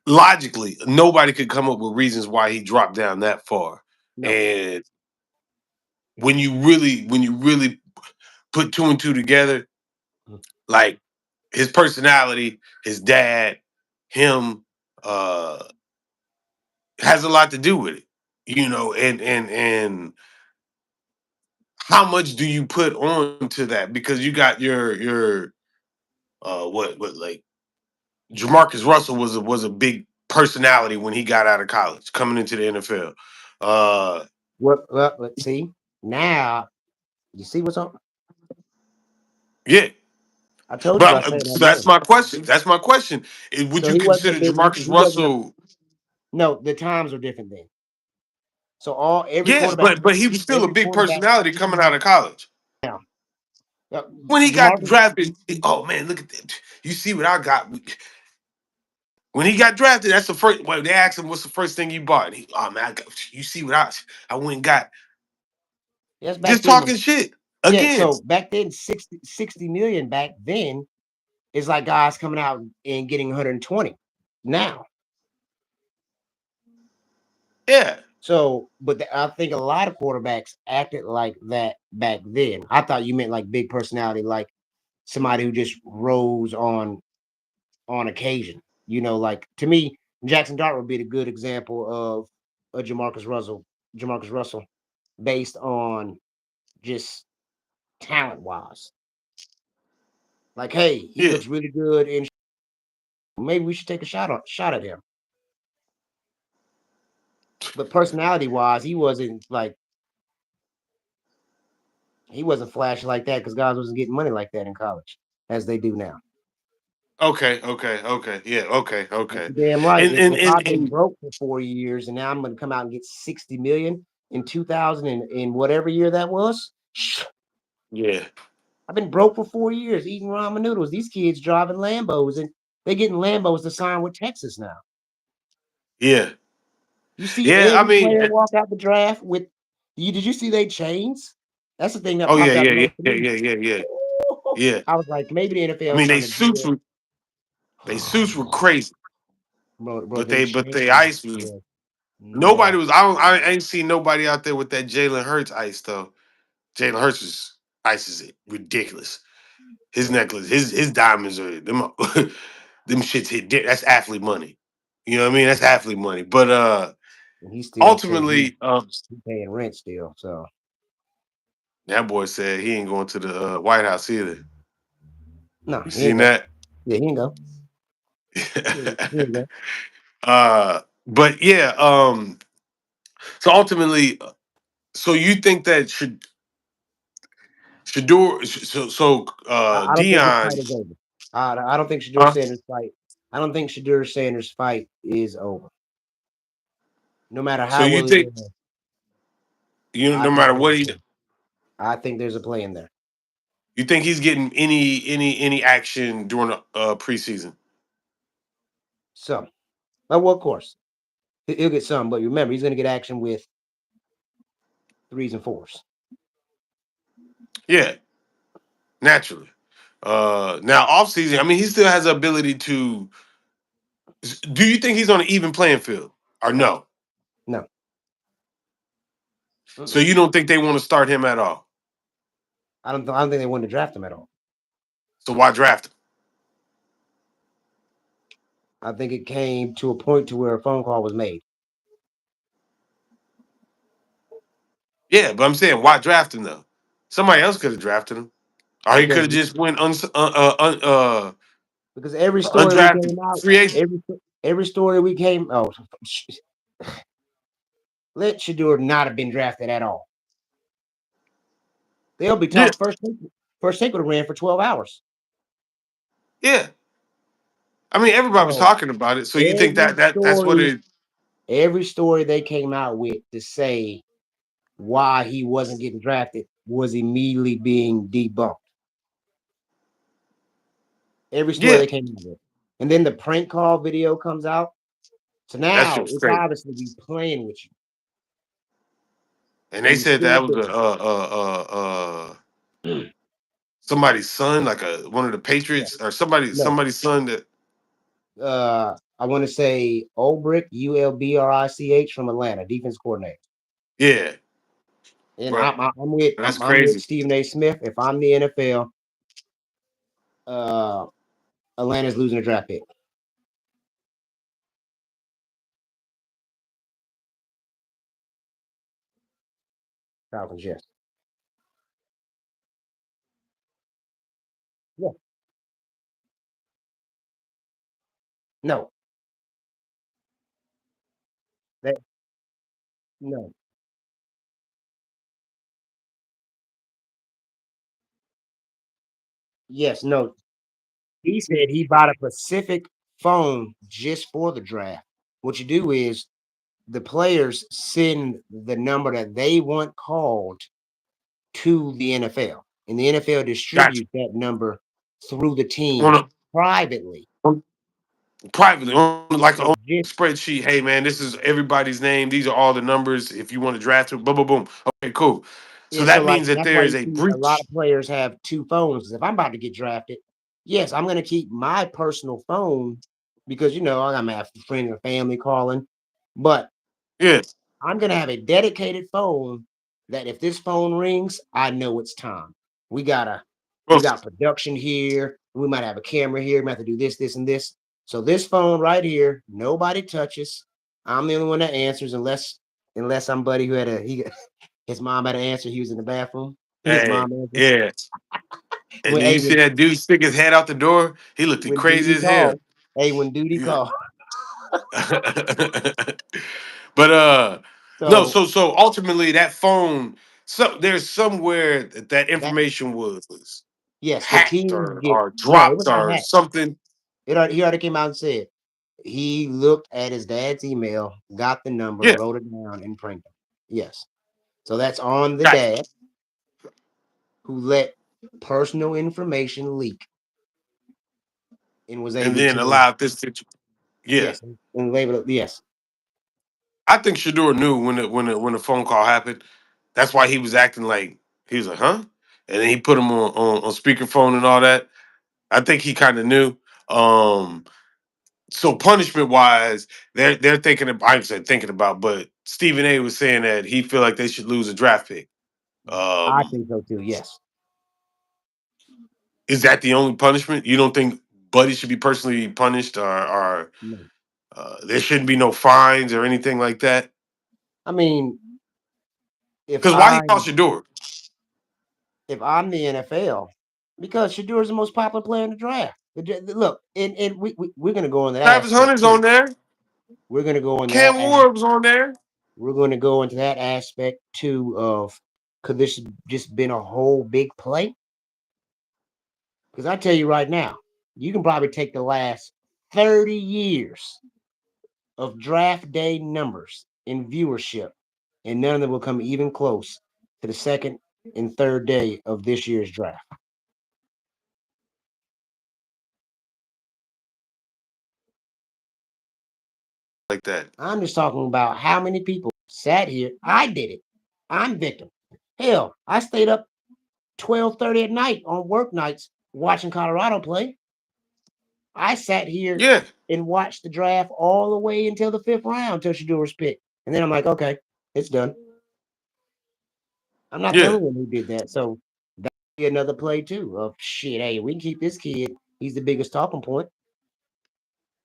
logically, nobody could come up with reasons why he dropped down that far. No. And when you really put two and two together, Mm. like his personality, his dad, him, uh, has a lot to do with it. And how much do you put on to that? Because you got your what like Jamarcus Russell was a big personality when he got out of college, coming into the NFL. Uh, Well, let's see. Now, you see what's up? yeah, I told you but about saying so that that's name. my question. That's my question. Would So you he wasn't a consider big, Jamarcus he wasn't a, Russell? no, the times are different then. So Yeah, but he was still a every big quarterback personality coming out of college. now, When he got Jamarcus, drafted, oh man, look at that! You see what I got? When he got drafted, that's the first. Well, they asked him, "What's the first thing you bought?" And he, oh man, you see what I went and got. yes, back Just then, talking shit yeah, again. so back then, 60 million back then is like guys coming out and getting 120 now. Yeah, So, but I think a lot of quarterbacks acted like that back then. I thought you meant like big personality, like somebody who just rose on occasion. Like to me, Jackson Dart would be a good example of a Jamarcus Russell, based on just talent wise. Like, hey, he yeah, looks really good, and maybe we should take a shot at him. But personality wise, he wasn't flashy like that because guys wasn't getting money like that in college as they do now. okay, okay, okay, yeah, okay, Like, okay. you're damn right. And and If and, I've been and broke for 4 years and now I'm going to come out and get 60 million in 2000 and in whatever year that was, yeah, I've been broke for 4 years eating ramen noodles. These kids driving Lambos and they getting Lambos to sign with Texas now. yeah. You see Yeah, I every mean, player walk out the draft with you. Did you see they chains? That's the thing that oh yeah, popped out yeah, the yeah, most to yeah, me. yeah, yeah, yeah, Ooh, yeah. I was like, maybe the I NFL is mean, trying to do they suits were crazy, bro, but them they chains ice was was nobody nasty. was. I ain't seen nobody out there with that Jalen Hurts ice though. Jalen Hurts' ice is ridiculous. His Yeah, necklace, his diamonds are them. Them shits that's athlete money. You know what I mean? That's athlete money. But and he still said ultimately, he paying rent still. So that boy said he ain't going to the White House either. no, You he ain't seen go. that? Yeah, he ain't go. He ain't go. But yeah, so ultimately, so you think that Shador, I don't think his Dion, fight is over. I don't think Shadur huh? Sanders fight. I don't think Shadur Sanders fight is over. No matter So how you well he think does, I no think matter there's what a he, play. I think there's a play in there. you think he's getting any action during the preseason? So, well, of course, he'll get some, but remember, he's going to get action with threes and fours. Yeah, naturally. Now off season, I mean, he still has the ability to. Do you think he's on an even playing field or No, no? no. So Mm-mm. you don't think they want to start him at all? I don't think they want to draft him at all. So why draft him? I think it came to a point to where a phone call was made Yeah, but I'm saying why draft him though? Somebody else could have drafted him, or he could because have just went because every story we undrafted came out, free agent. every story we came, let Shadur not have been drafted at all. They'll be Yeah, talking first take would have ran for 12 hours. yeah. I mean, everybody was So talking about it. So you think every that's what story, it? every story they came out with to say why he wasn't getting drafted was immediately being debunked. Every story Yeah, they came out with. And then the prank call video comes out. So that shit now was it's crazy. obviously be playing with you. And they And the said that was stupid somebody's son, like one of the yeah, Patriots, or no. somebody's son that. I want to say Ulbrich, Ulbrich from Atlanta, defense coordinator. Yeah, And bro, that's I'm with crazy. Stephen A. Smith. If I'm the NFL, uh, Atlanta's losing a draft pick. Falcons, yes. Yeah. No. That no. Yes, no. He said he bought a Pacific phone just for the draft. What you do is the players send the number that they want called to the NFL, and the NFL Gotcha. distributes that number through the On team a, privately. on, privately, on So a spreadsheet. Hey man, this is everybody's name. These are all the numbers. If you want to draft it, boom, boom, boom. Okay, cool. So yeah, so that like means that that's there why is you a see a lot breach. of players have two phones. If I'm about to get drafted, yes, I'm gonna keep my personal phone because I'm gonna have friends and family calling, but Yeah. I'm gonna have a dedicated phone that if this phone rings, I know it's time. We gotta Well, we got production here. We might have a camera here. We might have to do this, this, and this. So this phone right here, nobody touches. I'm the only one that answers unless somebody who had his mom had an answer. He was in the bathroom. His hey, mom answered. yeah. And When then you hey see when that dude stick his head out the door. He looked when crazy duty as hell. called. Hey, when duty Yeah. called. But no, So so ultimately that phone, so there's somewhere that that information was yes, the hacked team get or no, it dropped was not or hacked. something. He already came out and said he looked at his dad's email, got the number, Yeah, wrote it down, and printed it. Yes. So that's on the gotcha. dad who let personal information leak and was And able then to, allowed this to, yeah. yes, and label it, yes. I think Shador knew when the phone call happened. That's why he was acting like he was like, huh? And then he put him on speakerphone and all that. I think he kind of knew. Um, so punishment wise, they're thinking about, I said thinking about, but Stephen A was saying that he feel like they should lose a draft pick. I Um, think so too. Yes. is that the only punishment? You don't think Buddy should be personally punished, or No. there shouldn't be no fines or anything like that? I mean, if Because why he I'm called Shador? if I'm the NFL, because Shador is the most popular player in the draft. Look, and we're going to go into that Travis aspect Hunter's on too. there. We're going to go into Cam Ward was on there. we're going to go into that aspect too of could this just been a whole big play? Because I tell you right now, you can probably take the last 30 years of draft day numbers in viewership, and none of them will come even close to the second and third day of this year's draft. Like that. I'm just talking about how many people sat here. I did it. I'm victim. Hell, I stayed up 12:30 at night on work nights watching Colorado play. I sat here Yeah, and watched the draft all the way until the fifth round till Shadur's pick. And then I'm like, okay, it's done. I'm not the yeah. only one who did that. So that'd be another play too of shit. Hey, we can keep this kid. He's the biggest talking point.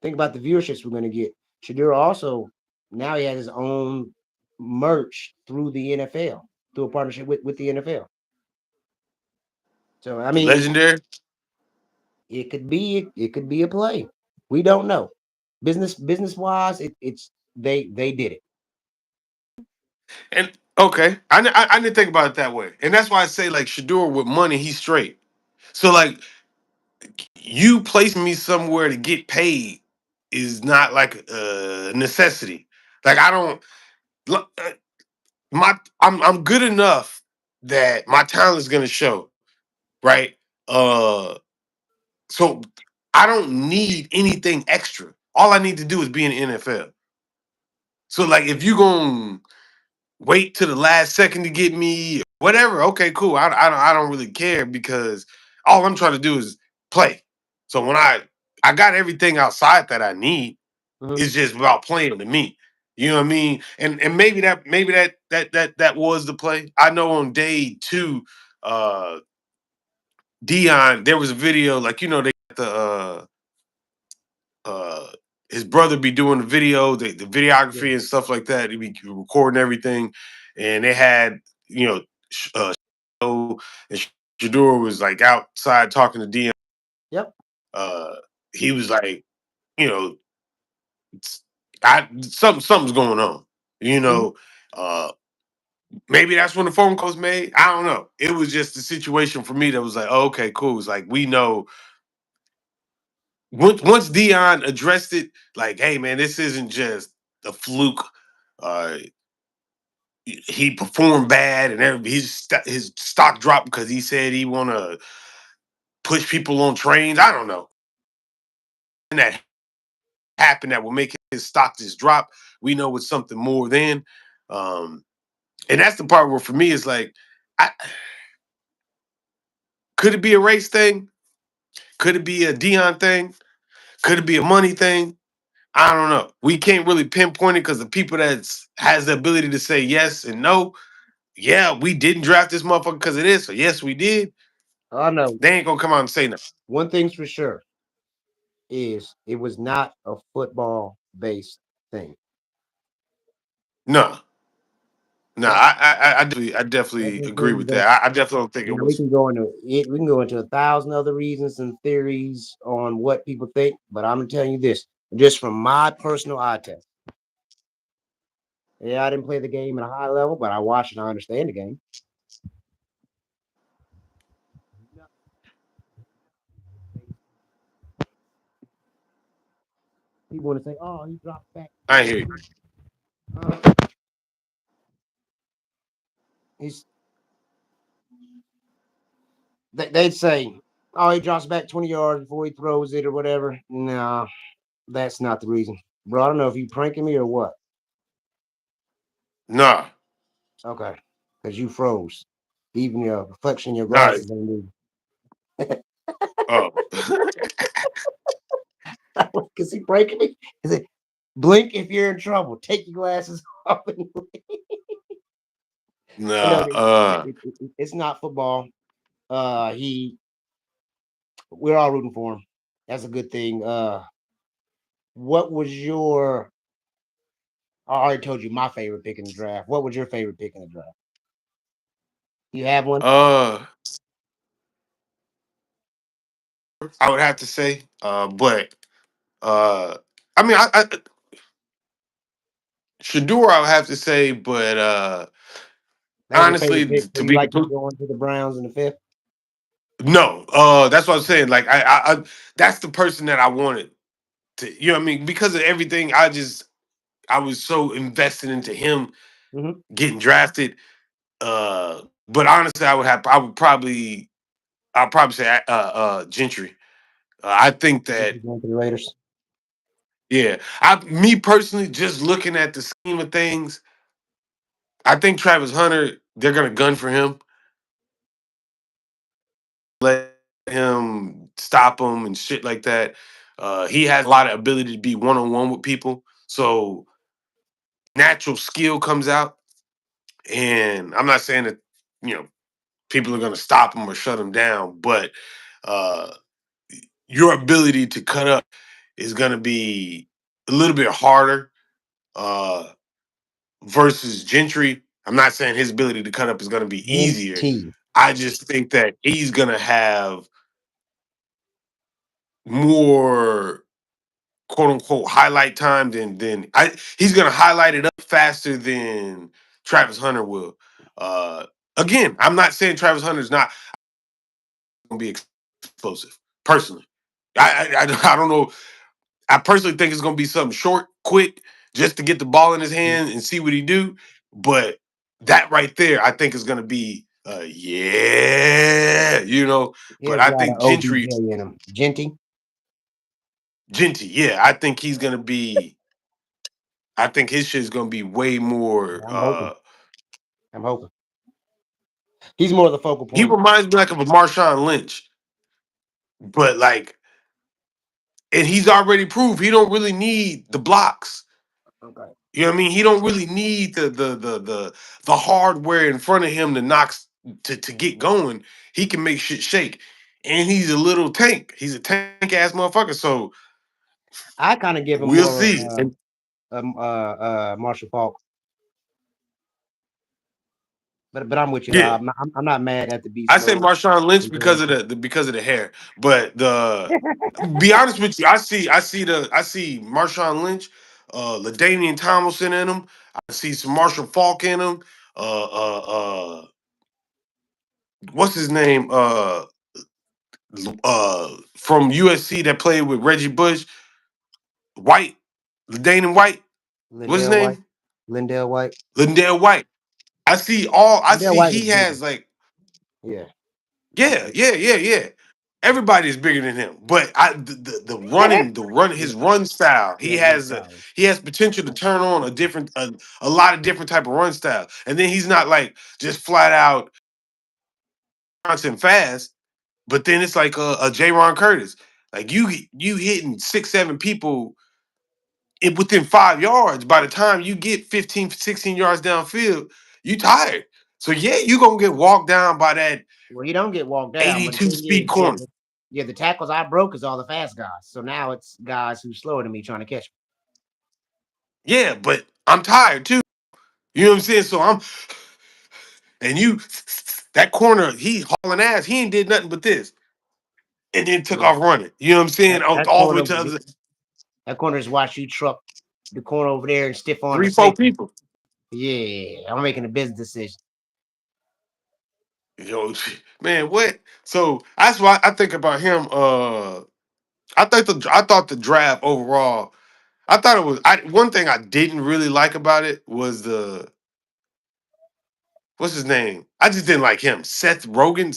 Think about the viewerships we're going to get. Shadur also now he has his own merch through the NFL, through a partnership with the NFL. So I The mean, legendary. it could be a play. We don't know. Business wise, it's they did it. And okay, I didn't think about it that way, and that's why I say like Shador with money, he's straight. So like you placing me somewhere to get paid is not like a necessity. Like I don't my I'm good enough that my talent is gonna show, right? So I don't need anything extra. All I need to do is be in the NFL. So like if you gonna wait to the last second to get me, whatever. Okay, cool. I don't really care because all I'm trying to do is play. So when I got everything outside that I need, Mhm. it's just about playing to me. You know what I mean? And maybe that was the play. I know on day two, uh Dion, there was a video like they got the uh his brother be doing the video, the Yeah. videography and stuff like that. He be recording everything, and they had you know, and Shador was like outside talking to Dion. Yep. He was like, you know, something's going on. You Mhm. know, uh, maybe that's when the phone call was made. I don't know. It was just a situation for me that was like, oh, okay, cool. It's like we know once Dion addressed it, like, hey man, this isn't just a fluke. Uh, he performed bad, and his stock dropped because he said he want to push people on trains. I don't know, and that happened that will make his stock just drop. We know it's something more than, um, and that's the part where for me it's like, I could it be a race thing? Could it be a Dion thing? Could it be a money thing? I don't know. We can't really pinpoint it because the people that has the ability to say yes and no, yeah, we didn't draft this motherfucker because of this, or yes, we did. I know They ain't gonna come out and say no. one thing's for sure is it was not a football based thing. No, no. That I definitely was agree with based. that. I definitely don't think it Now we was. can go into it. We can go into a thousand other reasons and theories on what people think, but I'm gonna tell you this, just from my personal eye test. Yeah, I didn't play the game at a high level, but I watch and I understand the game. People want to say, "Oh, he dropped back." I hear you. Uh, he's they'd say, "Oh, he drops back 20 yards before he throws it or whatever." No, that's not the reason, bro. I don't know if you pranking me or what. Nah, Okay, because you froze. Even your reflection in your nah. glasses ain't moving. Oh, Is he breaking it? Is it blink if you're in trouble? Take your glasses off. But no, nah. it's not football. He, we're all rooting for him. That's a good thing. What was your? I already told you my favorite pick in the draft. What was your favorite pick in the draft? You have one? Uh, I would have to say. But I mean, I Shador, I would have to say, but That was your favorite honestly, pick. So to you be like him complete, going to the Browns in the fifth? no. That's what I'm saying. Like, that's the person that I wanted to. You know what I mean? Because of everything, I was so invested into him Mm-hmm. getting drafted. But honestly, I'll probably say Gentry. I think that Going to the Raiders. yeah, me personally, just looking at the scheme of things, I think Travis Hunter, they're gonna gun for him, let him stop him and shit like that. He has a lot of ability to be one on one with people, so natural skill comes out. And I'm not saying that you know people are gonna stop him or shut him down, but uh, your ability to cut up is gonna be a little bit harder. Uh, versus Gentry. I'm not saying his ability to cut up is going to be easier. NT. I just think that he's going to have more quote unquote highlight time than he's going to highlight it up faster than Travis Hunter will. Uh, Again, I'm not saying Travis Hunter's not going to be explosive. Personally, I don't know. I personally think it's going to be something short, quick, just to get the ball in his hand and see what he do. But that right there, I think is going to be, yeah, you know. He But has a I lot think of Gentry, OBJ in him. Genty. Genty, yeah, I think he's going to be. I think his shit is going to be way more. Yeah, I'm hoping. I'm hoping. He's more the focal He point. reminds me like of a Marshawn Lynch, but like, and he's already proved he don't really need the blocks. Okay. You know what I mean? He don't really need the hardware in front of him to to get going. He can make shit shake. And he's a little tank. He's a tank ass motherfucker. So I kind of give him we'll more see. And Marshall Falk, but I'm with you. yeah, I'm not mad at the beast I say mode Marshawn Lynch because of comparison. because of the hair. But the be honest with you, I see Marshawn Lynch, LaDainian Tomlinson in him. I see some Marshall Falk in him. Uh uh what's his name? From USC that played with Reggie Bush, White, Dane White. What's his Lindell White. name? Lindell White. Lindell White. I see all. I Lindell see White was he bigger. has like Yeah. yeah. Everybody's bigger than him, but the running Yeah. his run style Yeah. Run style. he has potential to turn on a lot of different type of run style, and then he's not like just flat out Johnson fast. But then it's like a J. Ron Curtis. Like you hitting 6, 7 people within 5 yards. By the time you get 15, 16 yards downfield, you tired. So yeah, you gonna get walked down by that Well, you don't get walked down, but the 82 thing speed is, yeah, corner. yeah, the tackles I broke is all the fast guys. So now it's guys who's slower than me trying to catch Yeah, but I'm tired too. You know what I'm saying? So I'm and you that corner, he hauling ass. He ain't did nothing but this, and then took me. Yeah. off running. You know what I'm saying? That All the way corner, to the other that corner is watch you truck the corner over there and stiff on the three, four safety. people. Yeah, I'm making a business decision. Yo, man, what? So that's why I think about him. I thought the draft overall. I thought it was. One thing I didn't really like about it was the what's his name. I just didn't like him. Seth Rogen.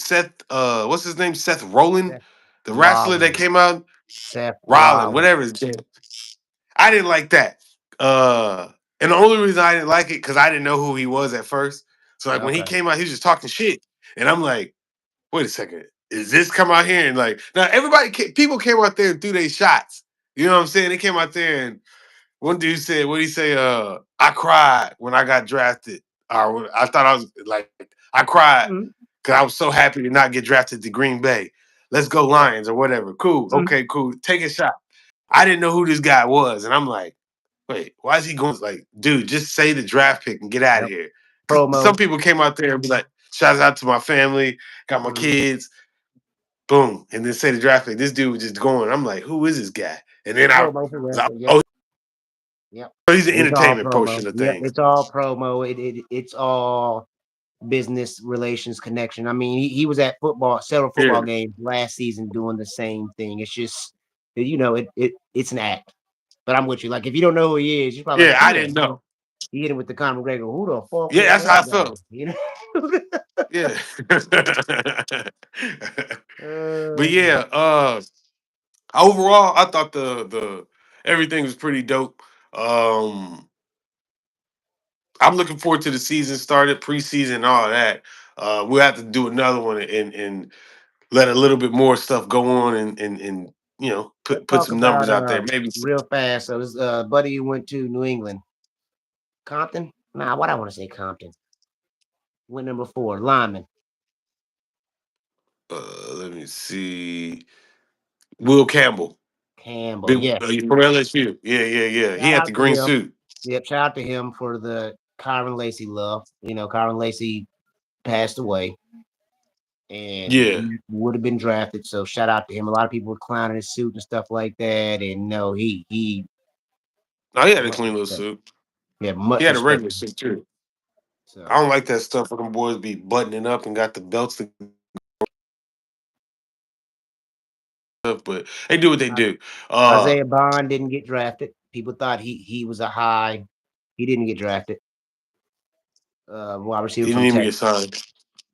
What's his name? Seth Roland, Seth the wrestler that Rollins. came out. Seth Rollin, Rollins. whatever his name. I didn't like that. And the only reason I didn't like it because I didn't know who he was at first. So like when he Okay. came out, he was just talking shit, and I'm like, wait a second, is this come out here and like now people came out there and threw their shots. You know what I'm saying? They came out there and one dude said, what did he say? I cried when I got drafted. Or I thought I was like, I cried Mhm. because I was so happy to not get drafted to Green Bay. Let's go Lions or whatever. Cool. Mhm. Okay, cool. Take a shot. I didn't know who this guy was. And I'm like, wait, why is he going? Like, dude, just say the draft pick and get out of Yep. here. Because some Promo. people came out there and be like, shout out to my family, got my Mhm. kids, boom. And then say the draft pick. This dude was just going. I'm like, who is this guy? And then I Promo for was like, wrestling. Yep. oh, Yep. he's the It's all entertainment promo. portion of Yep. things. It's all promo. It's all business relations connection. I mean, he was at several Yeah. football games last season doing the same thing. It's just it's an act. But I'm with you. Like if you don't know who he is, you're probably like, Yeah, I who the didn't know. he hit him with the Conor McGregor. Who the fuck Yeah, is that's how that I guy? felt. You know? Yeah. But uh, yeah, overall, I thought the everything was pretty dope. Um, I'm looking forward to the season started, preseason, all that. We'll have to do another one and let a little bit more stuff go on and let's put talk some numbers about out there. Maybe real fast. So this buddy who went to New England. Compton? Nah, what I want to say Compton. Went number 4, lineman. let me see. Will Campbell, Campbell. big Yeah. from LSU. Yeah, yeah, yeah. He Shout had the out to green him. suit. Yep, shout out to him for the Kyron Lacey love. Kyron Lacey passed away and Yeah. he would have been drafted. So shout out to him. A lot of people were clowning his suit and stuff like that. And no, he No, he had a much clean little respect. suit. Yeah, He much had a respect. regular suit too. I So don't like that stuff where them boys be buttoning up and got the belts to but they do what they I- do. Uh Isaiah Bond didn't get drafted. People thought he was a high. He didn't get drafted. Wide receiver he didn't from even get Texas. signed.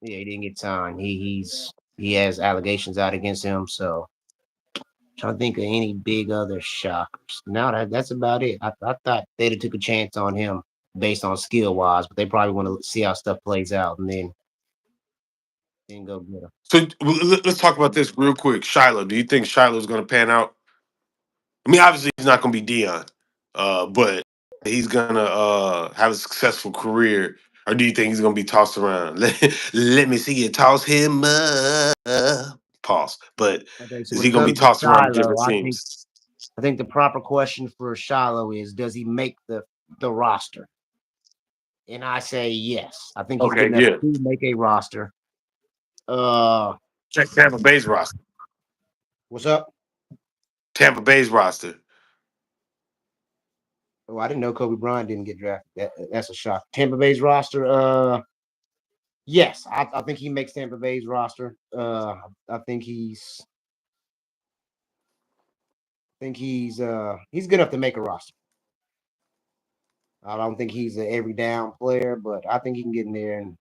Yeah, he didn't get signed. He has allegations out against him. So trying to think of any big other shockers. No, that's about it. I thought they'd have took a chance on him based on skill wise, but they probably want to see how stuff plays out and then go get him. So let's talk about this real quick. Shiloh, do you think Shiloh's going to pan out? I mean, obviously he's not going to be Dion, but he's going to have a successful career. Or do you think he's going to be tossed around? Let me see you toss him up. Pause. But Okay, so is when he it going to be comes to tossed around to Shiloh, different teams? I think the proper question for Shiloh is does he make the roster? And I say yes. I think he's good Okay, enough yeah. to make a roster. Uh Check Tampa Bay's roster. what's up? Tampa Bay's roster. Oh, I didn't know Kobe Bryant didn't get drafted. That's a shock. Tampa Bay's roster. Yes, I think he makes Tampa Bay's roster. I think he's good enough to make a roster. I don't think he's a every down player, but I think he can get in there and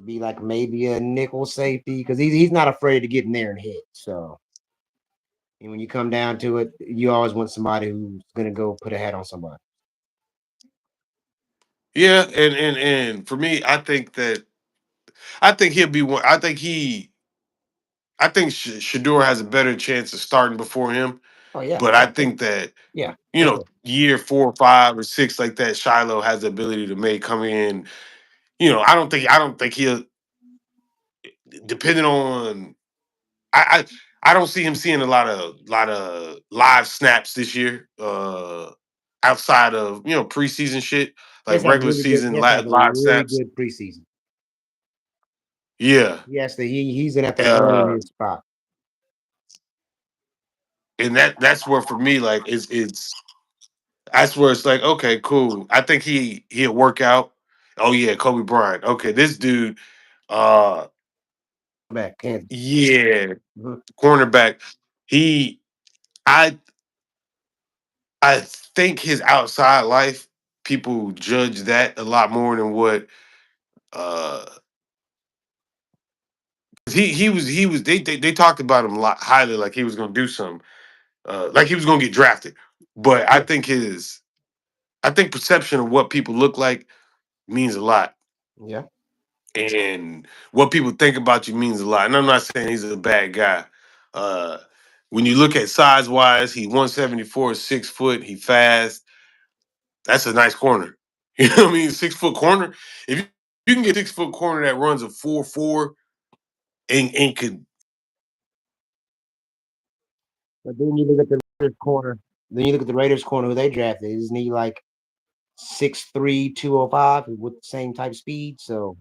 be like maybe a nickel safety because he's not afraid to get in there and hit. So and when you come down to it, you always want somebody who's gonna go put a hat on somebody. Yeah, and for me, I think he'll be one. I think Shador has a better chance of starting before him. Oh yeah, But I oh yeah, think that yeah, for sure. year 4 or 5 or 6 like that, Shiloh has the ability to make come in. I don't think he'll depending on I don't see him seeing a lot of live snaps this year. Outside of preseason shit like regular He season has to have a live really snaps. good preseason. Yeah, Yes, he's gonna have to earn uh, his spot. and that's where for me like it's that's where it's like okay cool. I think he'll work out. Oh yeah, Kobe Bryant. Okay, this dude. Uh, Back, Kansas. yeah, Mhm. cornerback. He, I, I think his outside life, people judge that a lot more than what. Uh, he was. They talked about him a lot highly, like he was gonna do something, like he was gonna get drafted. But I Yeah, think his I think perception of what people look like means a lot, Yeah. and what people think about you means a lot. And I'm not saying he's a bad guy. Uh, when you look at size wise, he's 174, 6 foot. He fast. That's a nice corner. You know what I mean? 6 foot corner. If you can get 6 foot corner that runs a 4.4 and could But then you look at the Raiders corner. Then you look at the Raiders corner who they drafted. Isn't he like 6'3", 205 with the same type of speed? So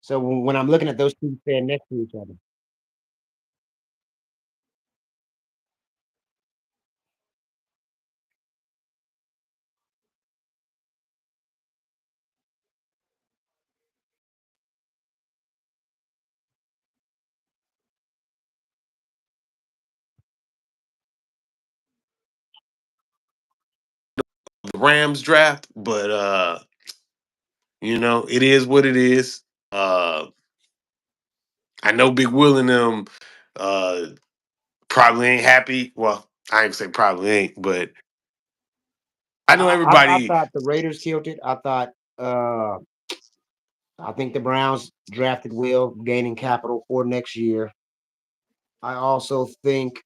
when I'm looking at those two stand next to each other, the Rams draft, but it is what it is. I know Big Will and them uh probably ain't happy. Well, I ain't say probably ain't, but I know I everybody. thought the Raiders killed it. Uh I think the Browns drafted well, gaining capital for next year. I also think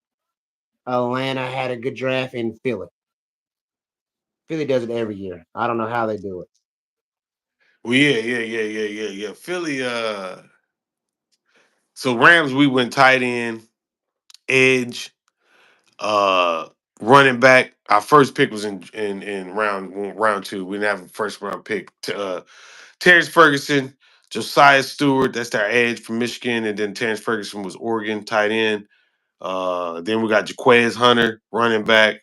Atlanta had a good draft in Philly. Philly does it every year. I don't know how they do it. Well, yeah. Philly. So Rams, we went tight end, edge, uh, running back. Our first pick was in round two. We didn't have a first round pick. Terrence Ferguson, Josiah Stewart. That's our edge from Michigan, and then Terrence Ferguson was Oregon tight end. Then we got Jaquez Hunter, running back,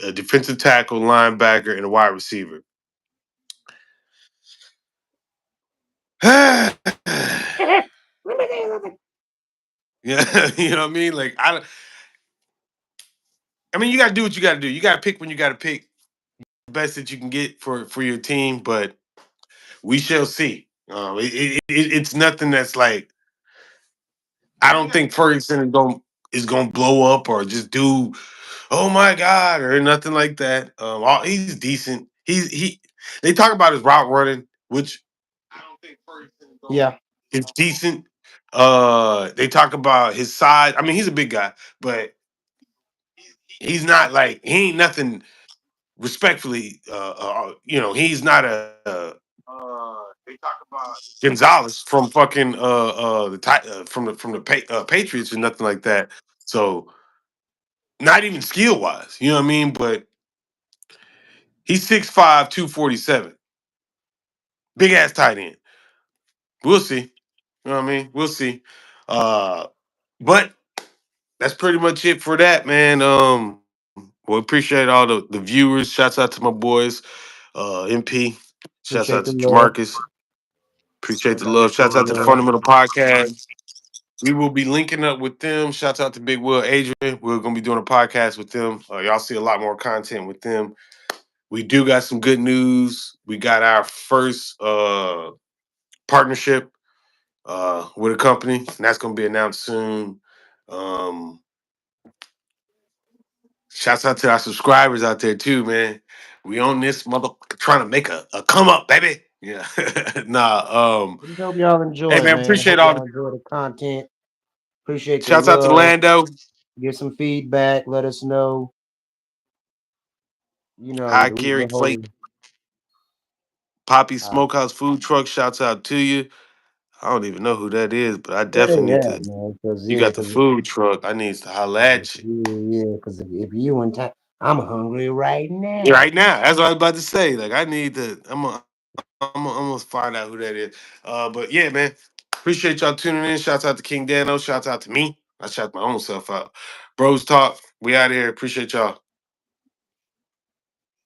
a defensive tackle, linebacker, and a wide receiver. Yeah, Let me tell you something. you know what I mean. Like I mean, you got to do what you got to do. You got to pick when you got to pick the best that you can get for your team. But we shall see. It's nothing that's like I don't think Ferguson is gonna blow up or just do oh my god or nothing like that. He's decent. He they talk about his route running, which Yeah. is decent. They talk about his size. I mean, he's a big guy, but he's not like he ain't nothing. Respectfully, he's not a Gonzalez from fucking from the Patriots or nothing like that. So not even skill wise, you know what I mean. But he's 6'5", 247, big ass tight end. We'll see. You know what I mean? We'll see. But that's pretty much it for that, man. We appreciate all the viewers. Shouts out to my boys, MP. Shouts out to Appreciate the love. Jamarcus. Appreciate the Shout out love. to Shouts out King to Dan. Fundamental Podcast. We will be linking up with them. Shouts out to Big Will Adrian. We're gonna be doing a podcast with them. Y'all see a lot more content with them. We do got some good news. We got our first partnership with a company, and that's gonna be announced soon. Um, Shouts out to our subscribers out there too, man. We on this mother trying to make a come up, baby. Yeah. nah. I just hope y'all Hey enjoy it, man, man. appreciate Hope all the y'all enjoy the content. Appreciate the shouts out to love. Lando, Give some feedback. Let us know, High the reason Carry we're Plate, holding. Poppy Uh, Smokehouse Food Truck. Shouts out to you. I don't even know who that is, but I where definitely they need at, to. man? Because You got the food truck. I need to holla at you. Because if you in time, I'm hungry right now. Right now. That's what I was about to say. Like I need to. I'm gonna find out who that is. But yeah, man. Appreciate y'all tuning in. Shouts out to King Dano. Shouts out to me. I shout my own self out. Bros talk. We out here. Appreciate y'all.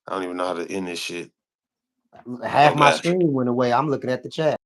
I don't even know how to end this shit. Half Oh my God. screen went away. I'm looking at the chat.